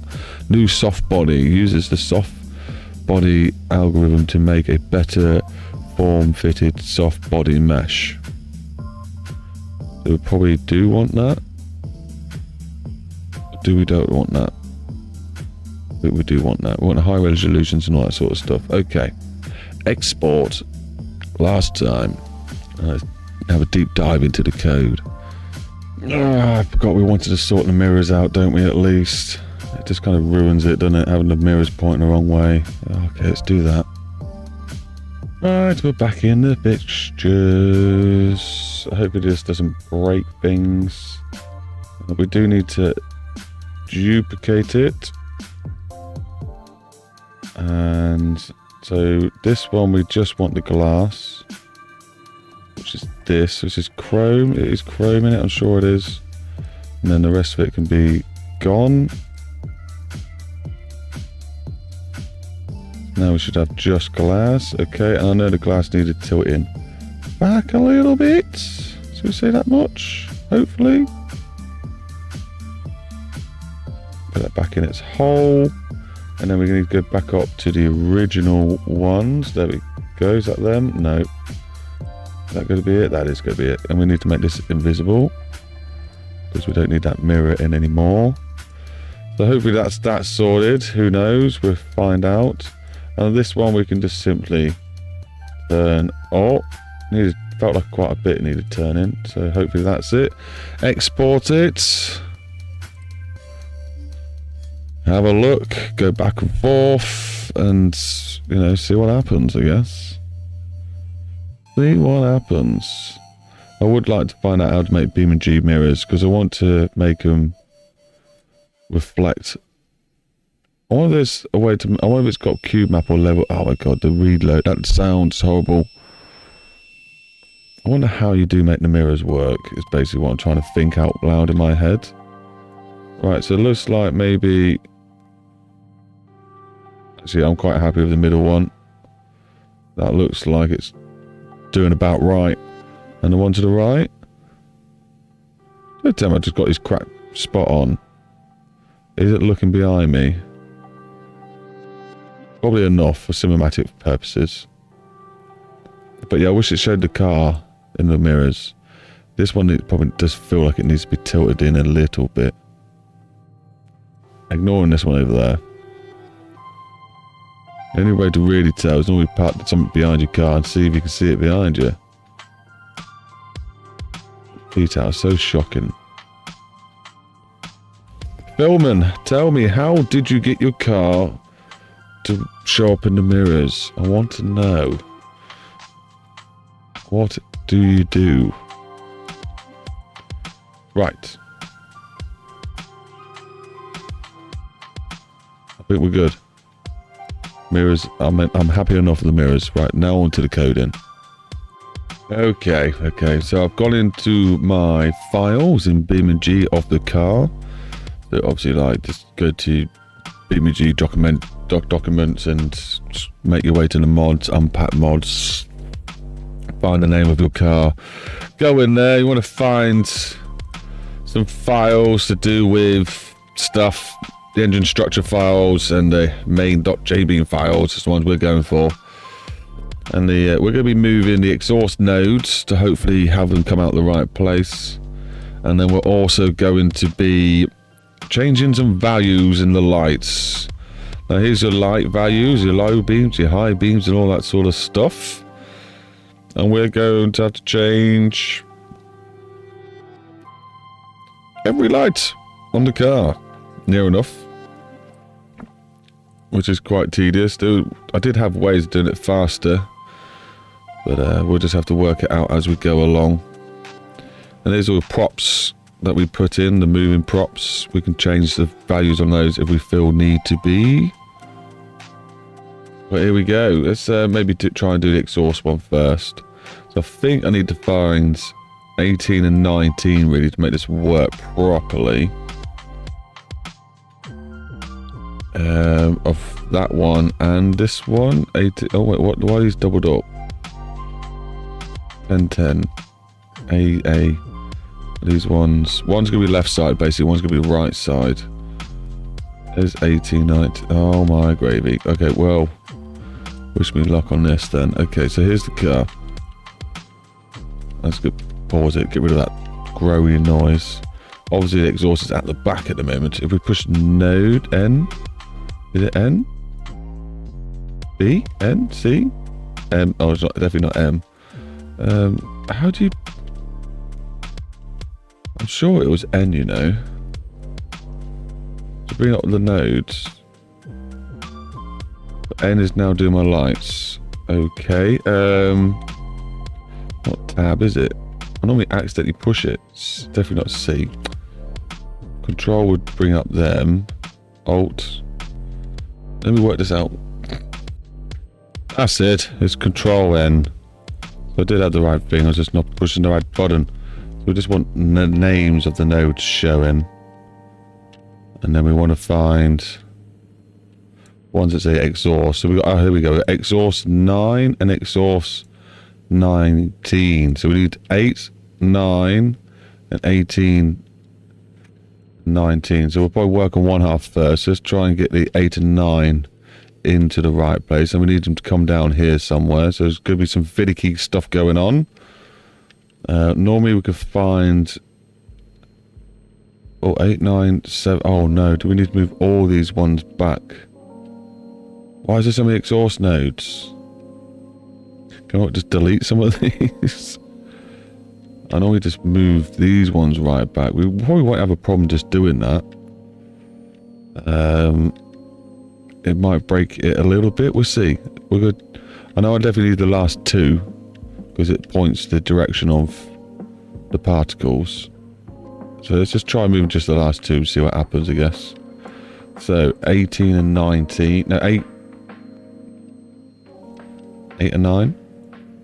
New soft body uses the soft body algorithm to make a better form-fitted soft body mesh. So we probably do want that. Do we don't want that? We do want that. We want high resolutions and all that sort of stuff. Okay. Export. Last time. Let's have a deep dive into the code. I forgot we wanted to sort the mirrors out, don't we, at least? It just kind of ruins it, doesn't it? Having the mirrors pointing the wrong way. Okay, let's do that. Right, we're back in the fixtures. I hope it just doesn't break things. We do need to duplicate it. And so this one we just want the glass, which is this, which is chrome. It is chrome in it, I'm sure it is. And then the rest of it can be gone. Now we should have just glass. Okay, and I know the glass needed tilting back a little bit. Should we say that much? Hopefully. Put that back in its hole. And then we're going to go back up to the original ones. There we go. Is that them? No. Is that going to be it? That is going to be it. And we need to make this invisible, because we don't need that mirror in anymore. So hopefully that's sorted. Who knows? We'll find out. And this one we can just simply turn. Oh, felt like quite a bit needed turning. So hopefully that's it. Export it. Have a look, go back and forth, and, you know, see what happens, I guess. See what happens. I would like to find out how to make BeamNG mirrors, because I want to make them reflect. I wonder if it's got cube map or level. Oh my god, the reload, that sounds horrible. I wonder how you do make the mirrors work, is basically what I'm trying to think out loud in my head. Right, so it looks like maybe... Actually, I'm quite happy with the middle one. That looks like it's doing about right. And the one to the right? Good time I just got this crap spot on. Is it looking behind me? Probably enough for cinematic purposes. But yeah, I wish it showed the car in the mirrors. This one, it probably does feel like it needs to be tilted in a little bit. Ignoring this one over there. The only way to really tell is normally park something behind your car and see if you can see it behind you. Detail is so shocking. Philman, tell me, how did you get your car to show up in the mirrors? I want to know. What do you do? Right. I think we're good. Mirrors, I'm happy enough with the mirrors. Right, now on to the coding. Okay, so I've gone into my files in BeamNG of the car. So obviously, like, just go to BeamNG documents and make your way to the mods, unpack mods, find the name of your car. Go in there, you want to find some files to do with stuff. The engine structure files and the main.jbeam files is the ones we're going for. And we're going to be moving the exhaust nodes to hopefully have them come out the right place. And then we're also going to be changing some values in the lights. Now here's your light values, your low beams, your high beams and all that sort of stuff. And we're going to have to change every light. on the car. Near enough. Which is quite tedious. I did have ways of doing it faster. But we'll just have to work it out as we go along. And these are all props that we put in, the moving props. We can change the values on those if we feel need to be. But here we go. Let's maybe try and do the exhaust one first. So I think I need to find 18 and 19 really to make this work properly. Of that one and this one. 18, oh wait, what? Why are these doubled up? 10, 10. A. These ones. One's going to be left side basically, one's going to be right side. There's 18, 19. Oh my gravy. Okay, well, wish me luck on this then. Okay, so here's the car. Let's go pause it, get rid of that growing noise. Obviously the exhaust is at the back at the moment. If we push node N, is it N? B? N? C? M? Oh, it's not, definitely not M. How do you... I'm sure it was N, you know. To bring up the nodes. But N is now doing my lights. Okay. What tab is it? I normally accidentally push it. It's definitely not C. Control would bring up them. Alt. Let me work this out. That's it. It's Control N. So I did have the right thing. I was just not pushing the right button. So we just want the names of the nodes showing. And then we want to find ones that say exhaust. So we got, oh, here we go. Exhaust 9 and exhaust 19. So we need 8, 9, and 18, 19. So we'll probably work on one half first. Let's try and get the 8 and 9 into the right place. And we need them to come down here somewhere. So there's going to be some finicky stuff going on. Normally we could find... Oh, 8, 9, 7... Oh no, do we need to move all these ones back? Why is there so many exhaust nodes? Can I just delete some of these? I normally just move these ones right back. We probably won't have a problem just doing that. It might break it a little bit. We'll see. We're good. I know I definitely need the last two because it points the direction of the particles. So let's just try moving just the last two, see what happens, I guess. So 18 and 19. No, 8 and 9.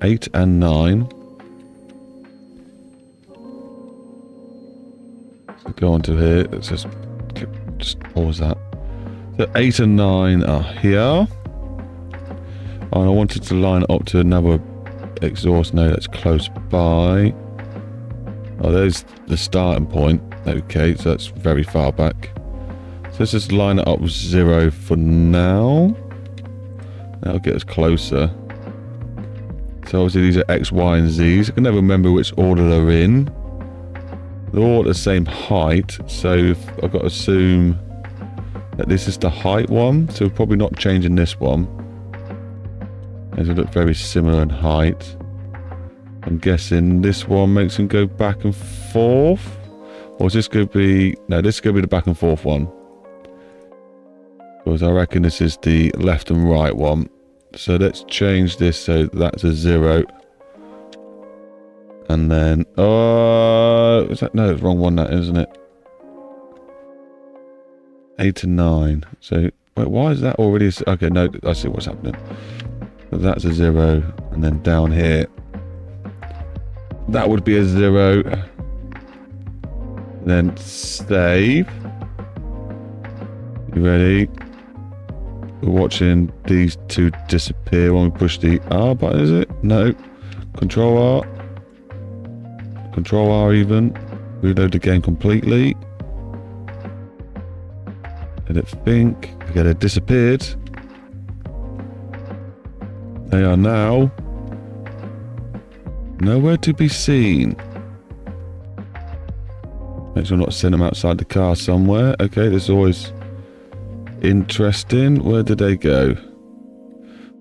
8 and 9. So go on to here. Let's just pause that. So 8 and 9 are here. And I wanted to line it up to another exhaust node that's close by. Oh, there's the starting point. Okay, so that's very far back. So let's just line it up with 0 for now. That'll get us closer. So obviously these are X, Y, and Z's. I can never remember which order they're in. They're all at the same height. So if I've got to assume that this is the height one. So we're probably not changing this one. As it look very similar in height. I'm guessing this one makes them go back and forth. Or is this going to be... No, this is going to be the back and forth one. Because I reckon this is the left and right one. So let's change this so that's a 0. And then... is that... No, it's the wrong one, that isn't it? 8 and 9. So, wait, why is that already... Okay, no, I see what's happening. So that's a 0. And then down here... That would be a 0. Then save. You ready? We're watching these two disappear when we push the R button, is it? No. Control R. Control R even. Reload the game completely. Let it think. Okay, they disappeared. They are now nowhere to be seen. Make sure not to send them outside the car somewhere. Okay, this is always interesting. Where did they go?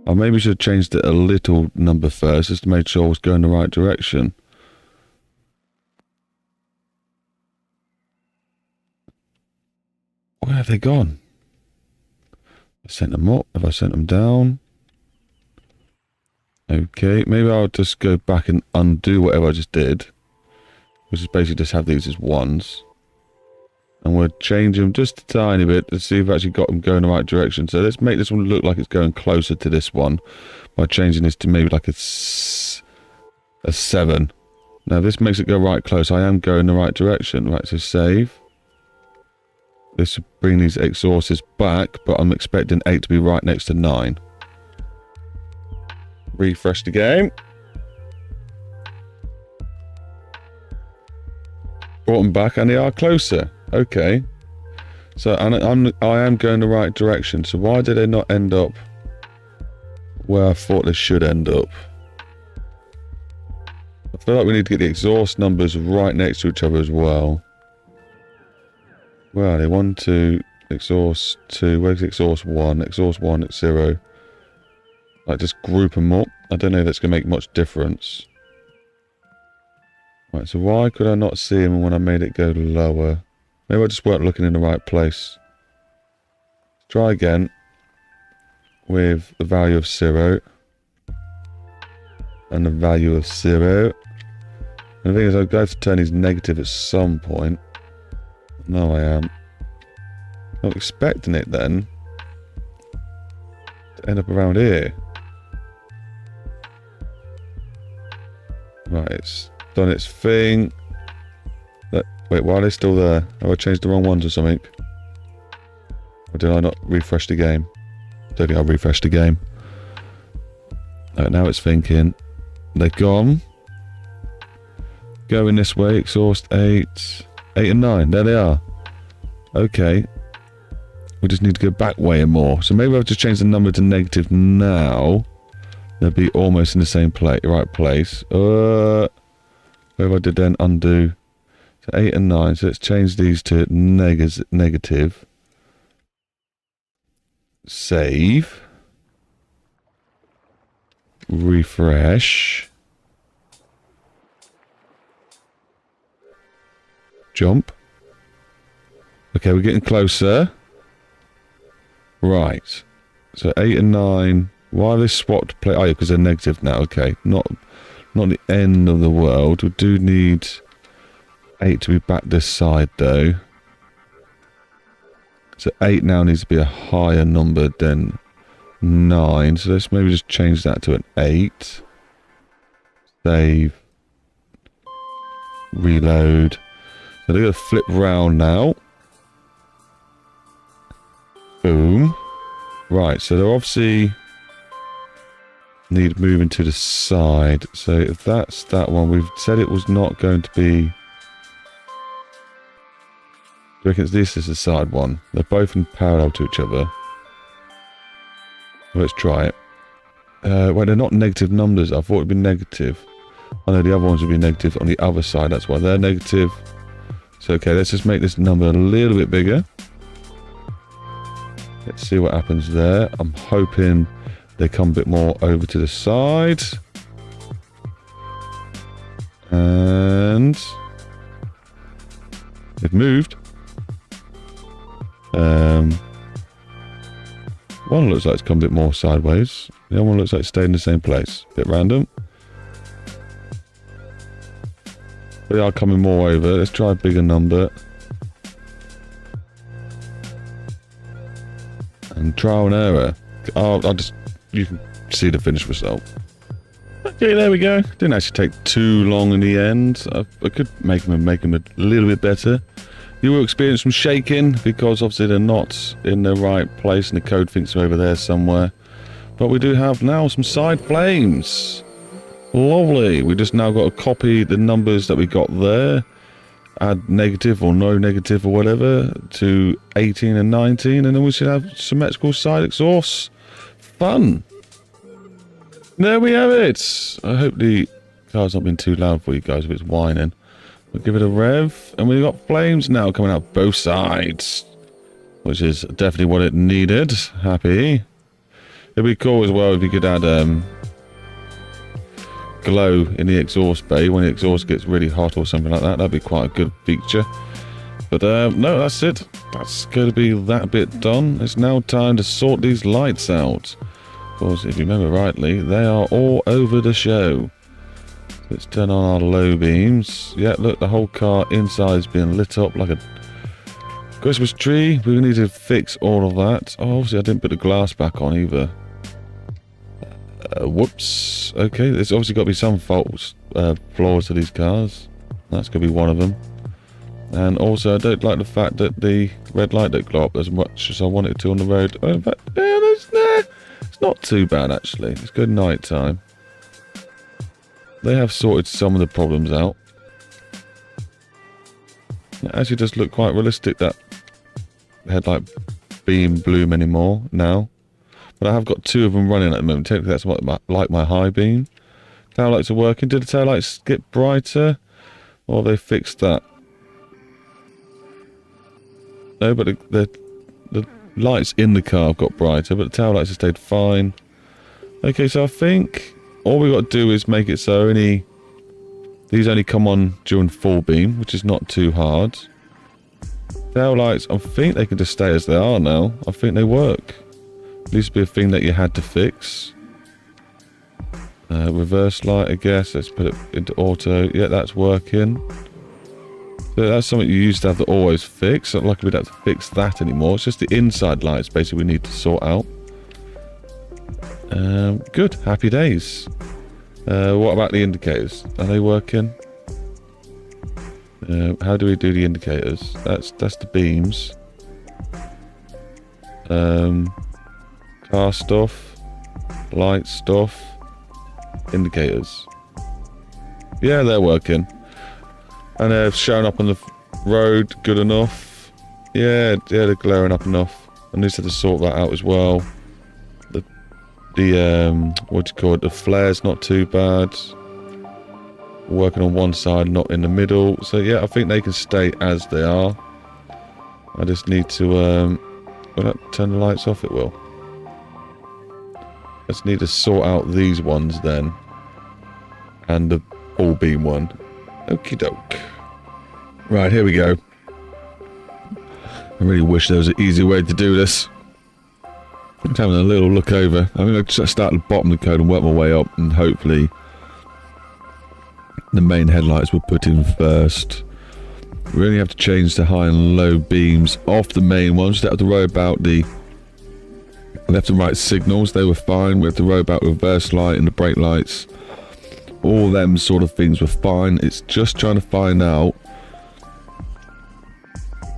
I maybe should have changed it a little number first, just to make sure I was going the right direction. have they gone? I sent them up. Have I sent them down? Okay, maybe I'll just go back and undo whatever I just did. Which is basically just have these as ones. And we'll change them just a tiny bit to see if I've actually got them going the right direction. So let's make this one look like it's going closer to this one by changing this to maybe like a 7. Now this makes it go right close. I am going the right direction. Right, so save. This will bring these exhausts back, but I'm expecting 8 to be right next to 9. Refresh the game. Brought them back and they are closer. Okay. So I am going the right direction. So why did they not end up where I thought they should end up? I feel like we need to get the exhaust numbers right next to each other as well. Where are they? 1, 2, exhaust 2. Where's exhaust 1? Exhaust 1, it's 0. Like, just group them up. I don't know if that's going to make much difference. Right, so why could I not see them when I made it go lower? Maybe I just weren't looking in the right place. Let's try again with the value of 0. And the value of 0. And the thing is, I've got to turn these negative at some point. No, I am. Not expecting it then to end up around here. Right, it's done its thing. Wait, why are they still there? Have I changed the wrong ones or something? Or did I not refresh the game? Don't think I refreshed the game. Right, now it's thinking. They're gone. Going this way, exhaust 8. 8 and 9, there they are. Okay. We just need to go back way more. So maybe I'll just change the number to negative now. They'll be almost in the same right place. Where I did then undo. So 8 and 9. So let's change these to negative. Save. Refresh. Jump. Okay, we're getting closer. Right. So 8 and 9. Why are they swapped play? Oh, yeah, because they're negative now. Okay. Not the end of the world. We do need 8 to be back this side, though. So 8 now needs to be a higher number than 9. So let's maybe just change that to an 8. Save. Reload. So they're going to flip round now. Boom. Right, so they're obviously need moving to the side. So if that's that one, we've said it was not going to be... Do you reckon this is the side one? They're both in parallel to each other. Let's try it. Well, they're not negative numbers. I thought it'd be negative. I know the other ones would be negative on the other side. That's why they're negative. So, okay, let's just make this number a little bit bigger. Let's see what happens there. I'm hoping they come a bit more over to the side. And... they've moved. One looks like it's come a bit more sideways. The other one looks like it's stayed in the same place. Bit random. They are coming more over. Let's try a bigger number. And trial and error. I'll just... you can see the finished result. Okay, there we go. Didn't actually take too long in the end. I could make them a little bit better. You will experience some shaking because obviously they're not in the right place and the code thinks they're over there somewhere. But we do have now some side flames. Lovely. We just now got to copy the numbers that we got there. Add negative or no negative or whatever to 18 and 19. And then we should have symmetrical side exhausts. Fun. There we have it. I hope the car's not been too loud for you guys if it's whining. We'll give it a rev. And we've got flames now coming out both sides. Which is definitely what it needed. Happy. It'd be cool as well if you could add glow in the exhaust bay when the exhaust gets really hot or something like that. That'd be quite a good feature. But no, that's it. That's going to be that bit done. It's now time to sort these lights out. Of course, if you remember rightly, they are all over the show. Let's turn on our low beams. Yeah, look, the whole car inside's being lit up like a Christmas tree. We need to fix all of that. Oh, obviously I didn't put the glass back on either. Whoops. Okay, there's obviously got to be some faults, flaws to these cars. That's going to be one of them. And also, I don't like the fact that the red light don't glow up as much as I want it to on the road. Oh, in fact, yeah, it's not too bad, actually. It's good night time. They have sorted some of the problems out. It actually does look quite realistic, that headlight beam bloom anymore now. But I have got two of them running at the moment. Technically, that's what like my high beam. Tail lights are working. Did the tail lights get brighter? Or they fixed that? No, but the lights in the car have got brighter, but the tail lights have stayed fine. Okay, so I think all we got to do is make it so these only come on during full beam, which is not too hard. Tail lights, I think they can just stay as they are now. I think they work. It used to be a thing that you had to fix. Reverse light, I guess. Let's put it into auto. Yeah, that's working. So that's something you used to have to always fix. Not like we don't have to fix that anymore. It's just the inside lights basically we need to sort out. Good. Happy days. What about the indicators? Are they working? How do we do the indicators? That's the beams. Car stuff. Light stuff. Indicators. Yeah, they're working. And they're showing up on the road good enough. Yeah, they're glaring up enough. I need to sort that out as well. The what do you call it? The flare's not too bad. Working on one side, not in the middle. So yeah, I think they can stay as they are. I just need to will that turn the lights off? It will. Just need to sort out these ones then. And the all beam one. Okie doke. Right, here we go. I really wish there was an easy way to do this. I'm just having a little look over. I mean, I just start at the bottom of the code and work my way up, and hopefully the main headlights were put in first. We only have to change the high and low beams off the main ones. Don't have to worry about the left and right signals. They were fine. We have to worry about reverse light and the brake lights. All them sort of things were fine. It's just trying to find out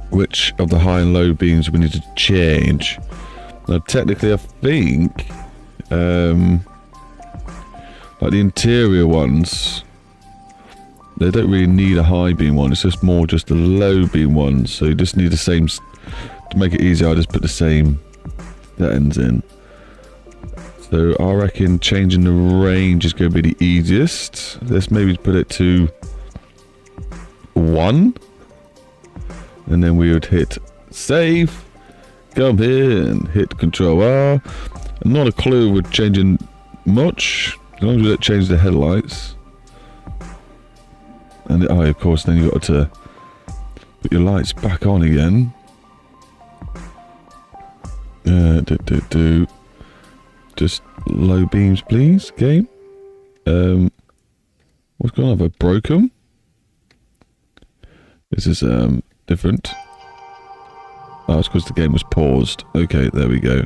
which of the high and low beams we need to change. Now, technically, I think like the interior ones, they don't really need a high beam one. It's just more just the low beam ones. So you just need the same. To make it easier, I just put the same settings in. So I reckon changing the range is going to be the easiest. Let's maybe put it to 1. And then we would hit save. Come here and hit Control R. I'm not a clue with changing much. As long as we don't change the headlights. And oh, of course, then you've got to put your lights back on again. Just low beams, please, game. What's going on? Have I broken? This is different. Oh, it's because the game was paused. Okay, there we go.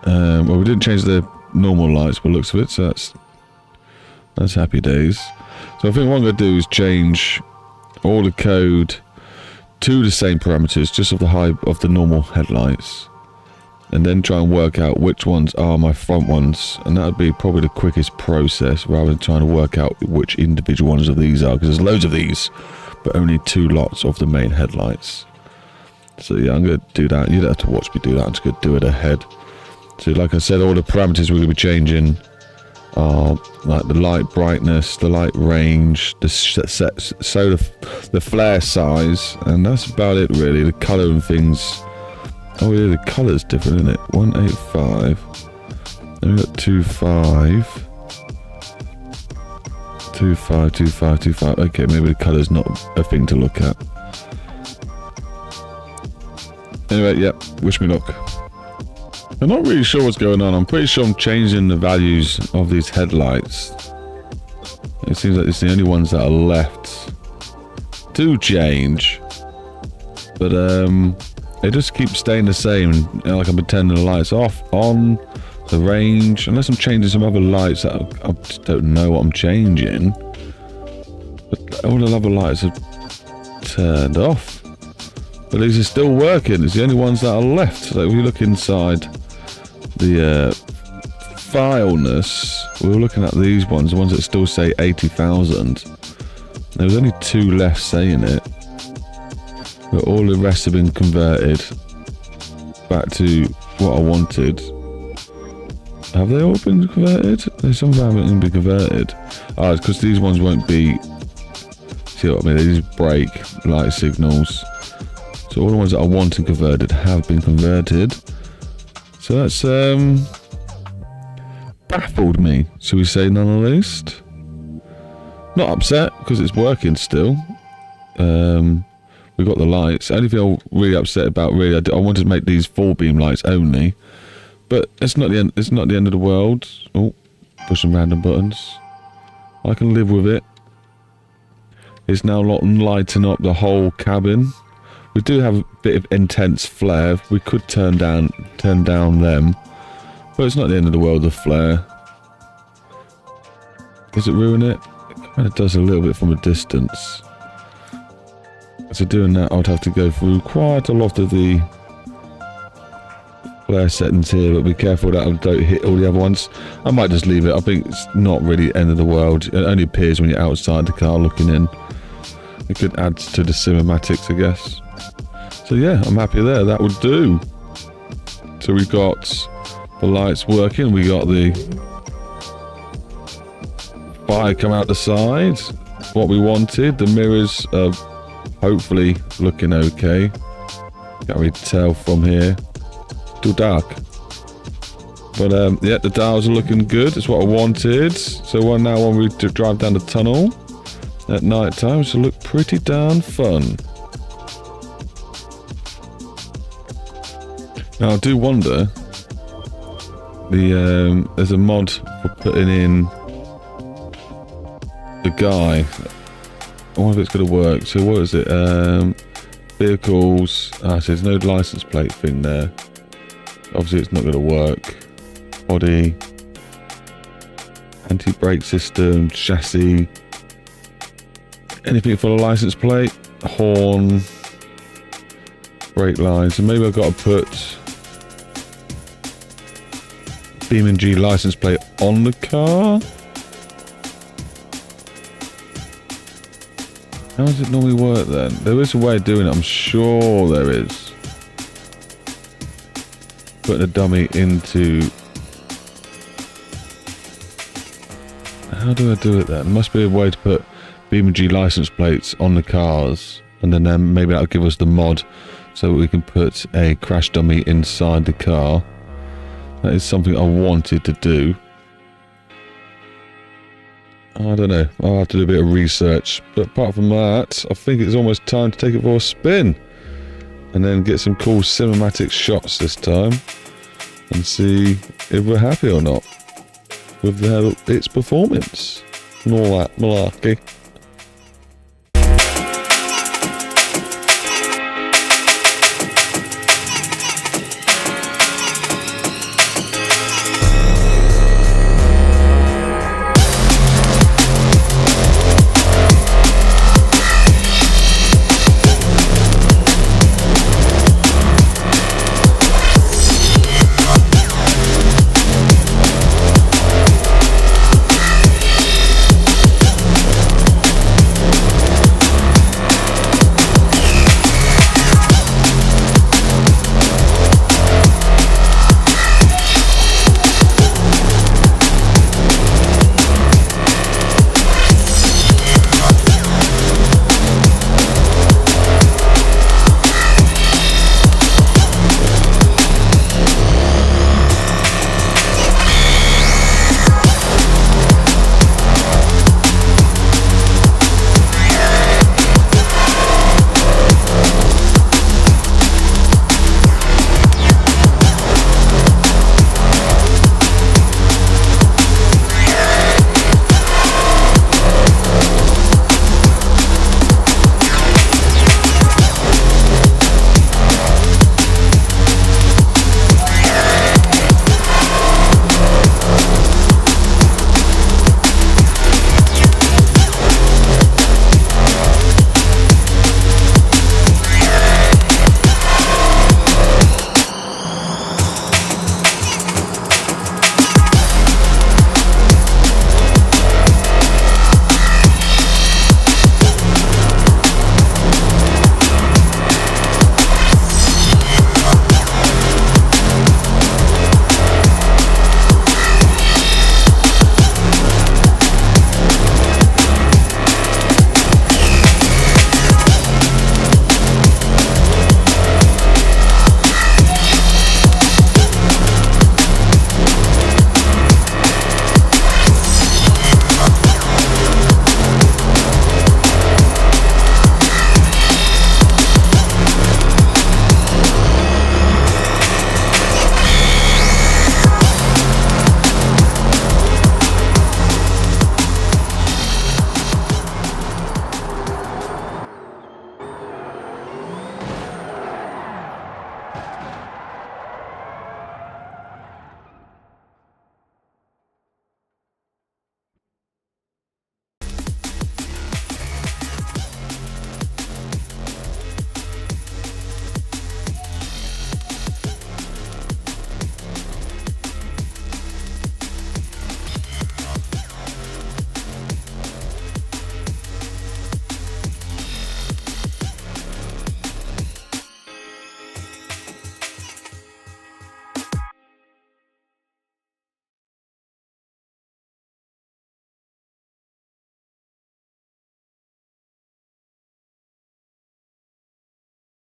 Well, we didn't change the normal lights by the looks of it, so that's happy days. So I think what I'm going to do is change all the code to the same parameters, just of the normal headlights, and then try and work out which ones are my front ones, and that would be probably the quickest process rather than trying to work out which individual ones of these are, because there's loads of these, but only 2 lots of the main headlights. So yeah, I'm going to do that. You don't have to watch me do that. I'm just going to do it ahead. So like I said, all the parameters we're going to be changing are like the light brightness, the light range, the flare size, and that's about it really. The colour and things. Oh yeah, the colour's different, isn't it? 185. Then we've got 25. 25, 25, 25. Okay, maybe the colour's not a thing to look at. Anyway, yep, wish me luck. I'm not really sure what's going on. I'm pretty sure I'm changing the values of these headlights. It seems like it's the only ones that are left to change. But they just keep staying the same. You know, like I'm pretending the lights off, on, the range. Unless I'm changing some other lights that I just don't know what I'm changing. But all the other lights are turned off. But these are still working. It's the only ones that are left. So if you look inside the fileness, we were looking at these ones, the ones that still say 80,000. There was only 2 left saying it. But all the rest have been converted back to what I wanted. Have they all been converted? Some of them haven't been converted. Oh, it's because these ones won't be... See what I mean? They just break light signals. So all the ones that I wanted converted have been converted. So that's baffled me, shall we say, none the least. Not upset because it's working still. We've got the lights. The only thing I'm really upset about, really, I wanted to make these 4 beam lights only, but it's not the end. It's not the end of the world. Oh, pushing random buttons. I can live with it. It's now lighting up the whole cabin. We do have a bit of intense flare. We could turn down them, but it's not the end of the world. The flare. Does it ruin it? It kind of does a little bit from a distance. So doing that, I'd have to go through quite a lot of the flare settings here, but be careful that I don't hit all the other ones. I might just leave it. I think it's not really the end of the world. It only appears when you're outside the car looking in. It could add to the cinematics, I guess. So yeah, I'm happy there. That would do. So we've got the lights working. We got the fire come out the side. What we wanted. The mirrors are hopefully looking okay. Can't really tell from here. Too dark. But yeah, the dials are looking good. It's what I wanted. So now when we drive down the tunnel at night time, it should look pretty darn fun. Now I do wonder, there's a mod for putting in the guy. I wonder if it's going to work. So what is it? Vehicles. So there's no license plate thing there. Obviously it's not going to work. Body. Anti-brake system. Chassis. Anything for the license plate. Horn. Brake lines. And maybe I've got to put BeamNG license plate on the car. How does it normally work then? There is a way of doing it, I'm sure there is. Putting a dummy into... How do I do it then? There must be a way to put BeamNG license plates on the cars, and then maybe that'll give us the mod so we can put a crash dummy inside the car. That is something I wanted to do. I don't know. I'll have to do a bit of research. But apart from that, I think it's almost time to take it for a spin. And then get some cool cinematic shots this time. And see if we're happy or not with its performance. And all that malarkey.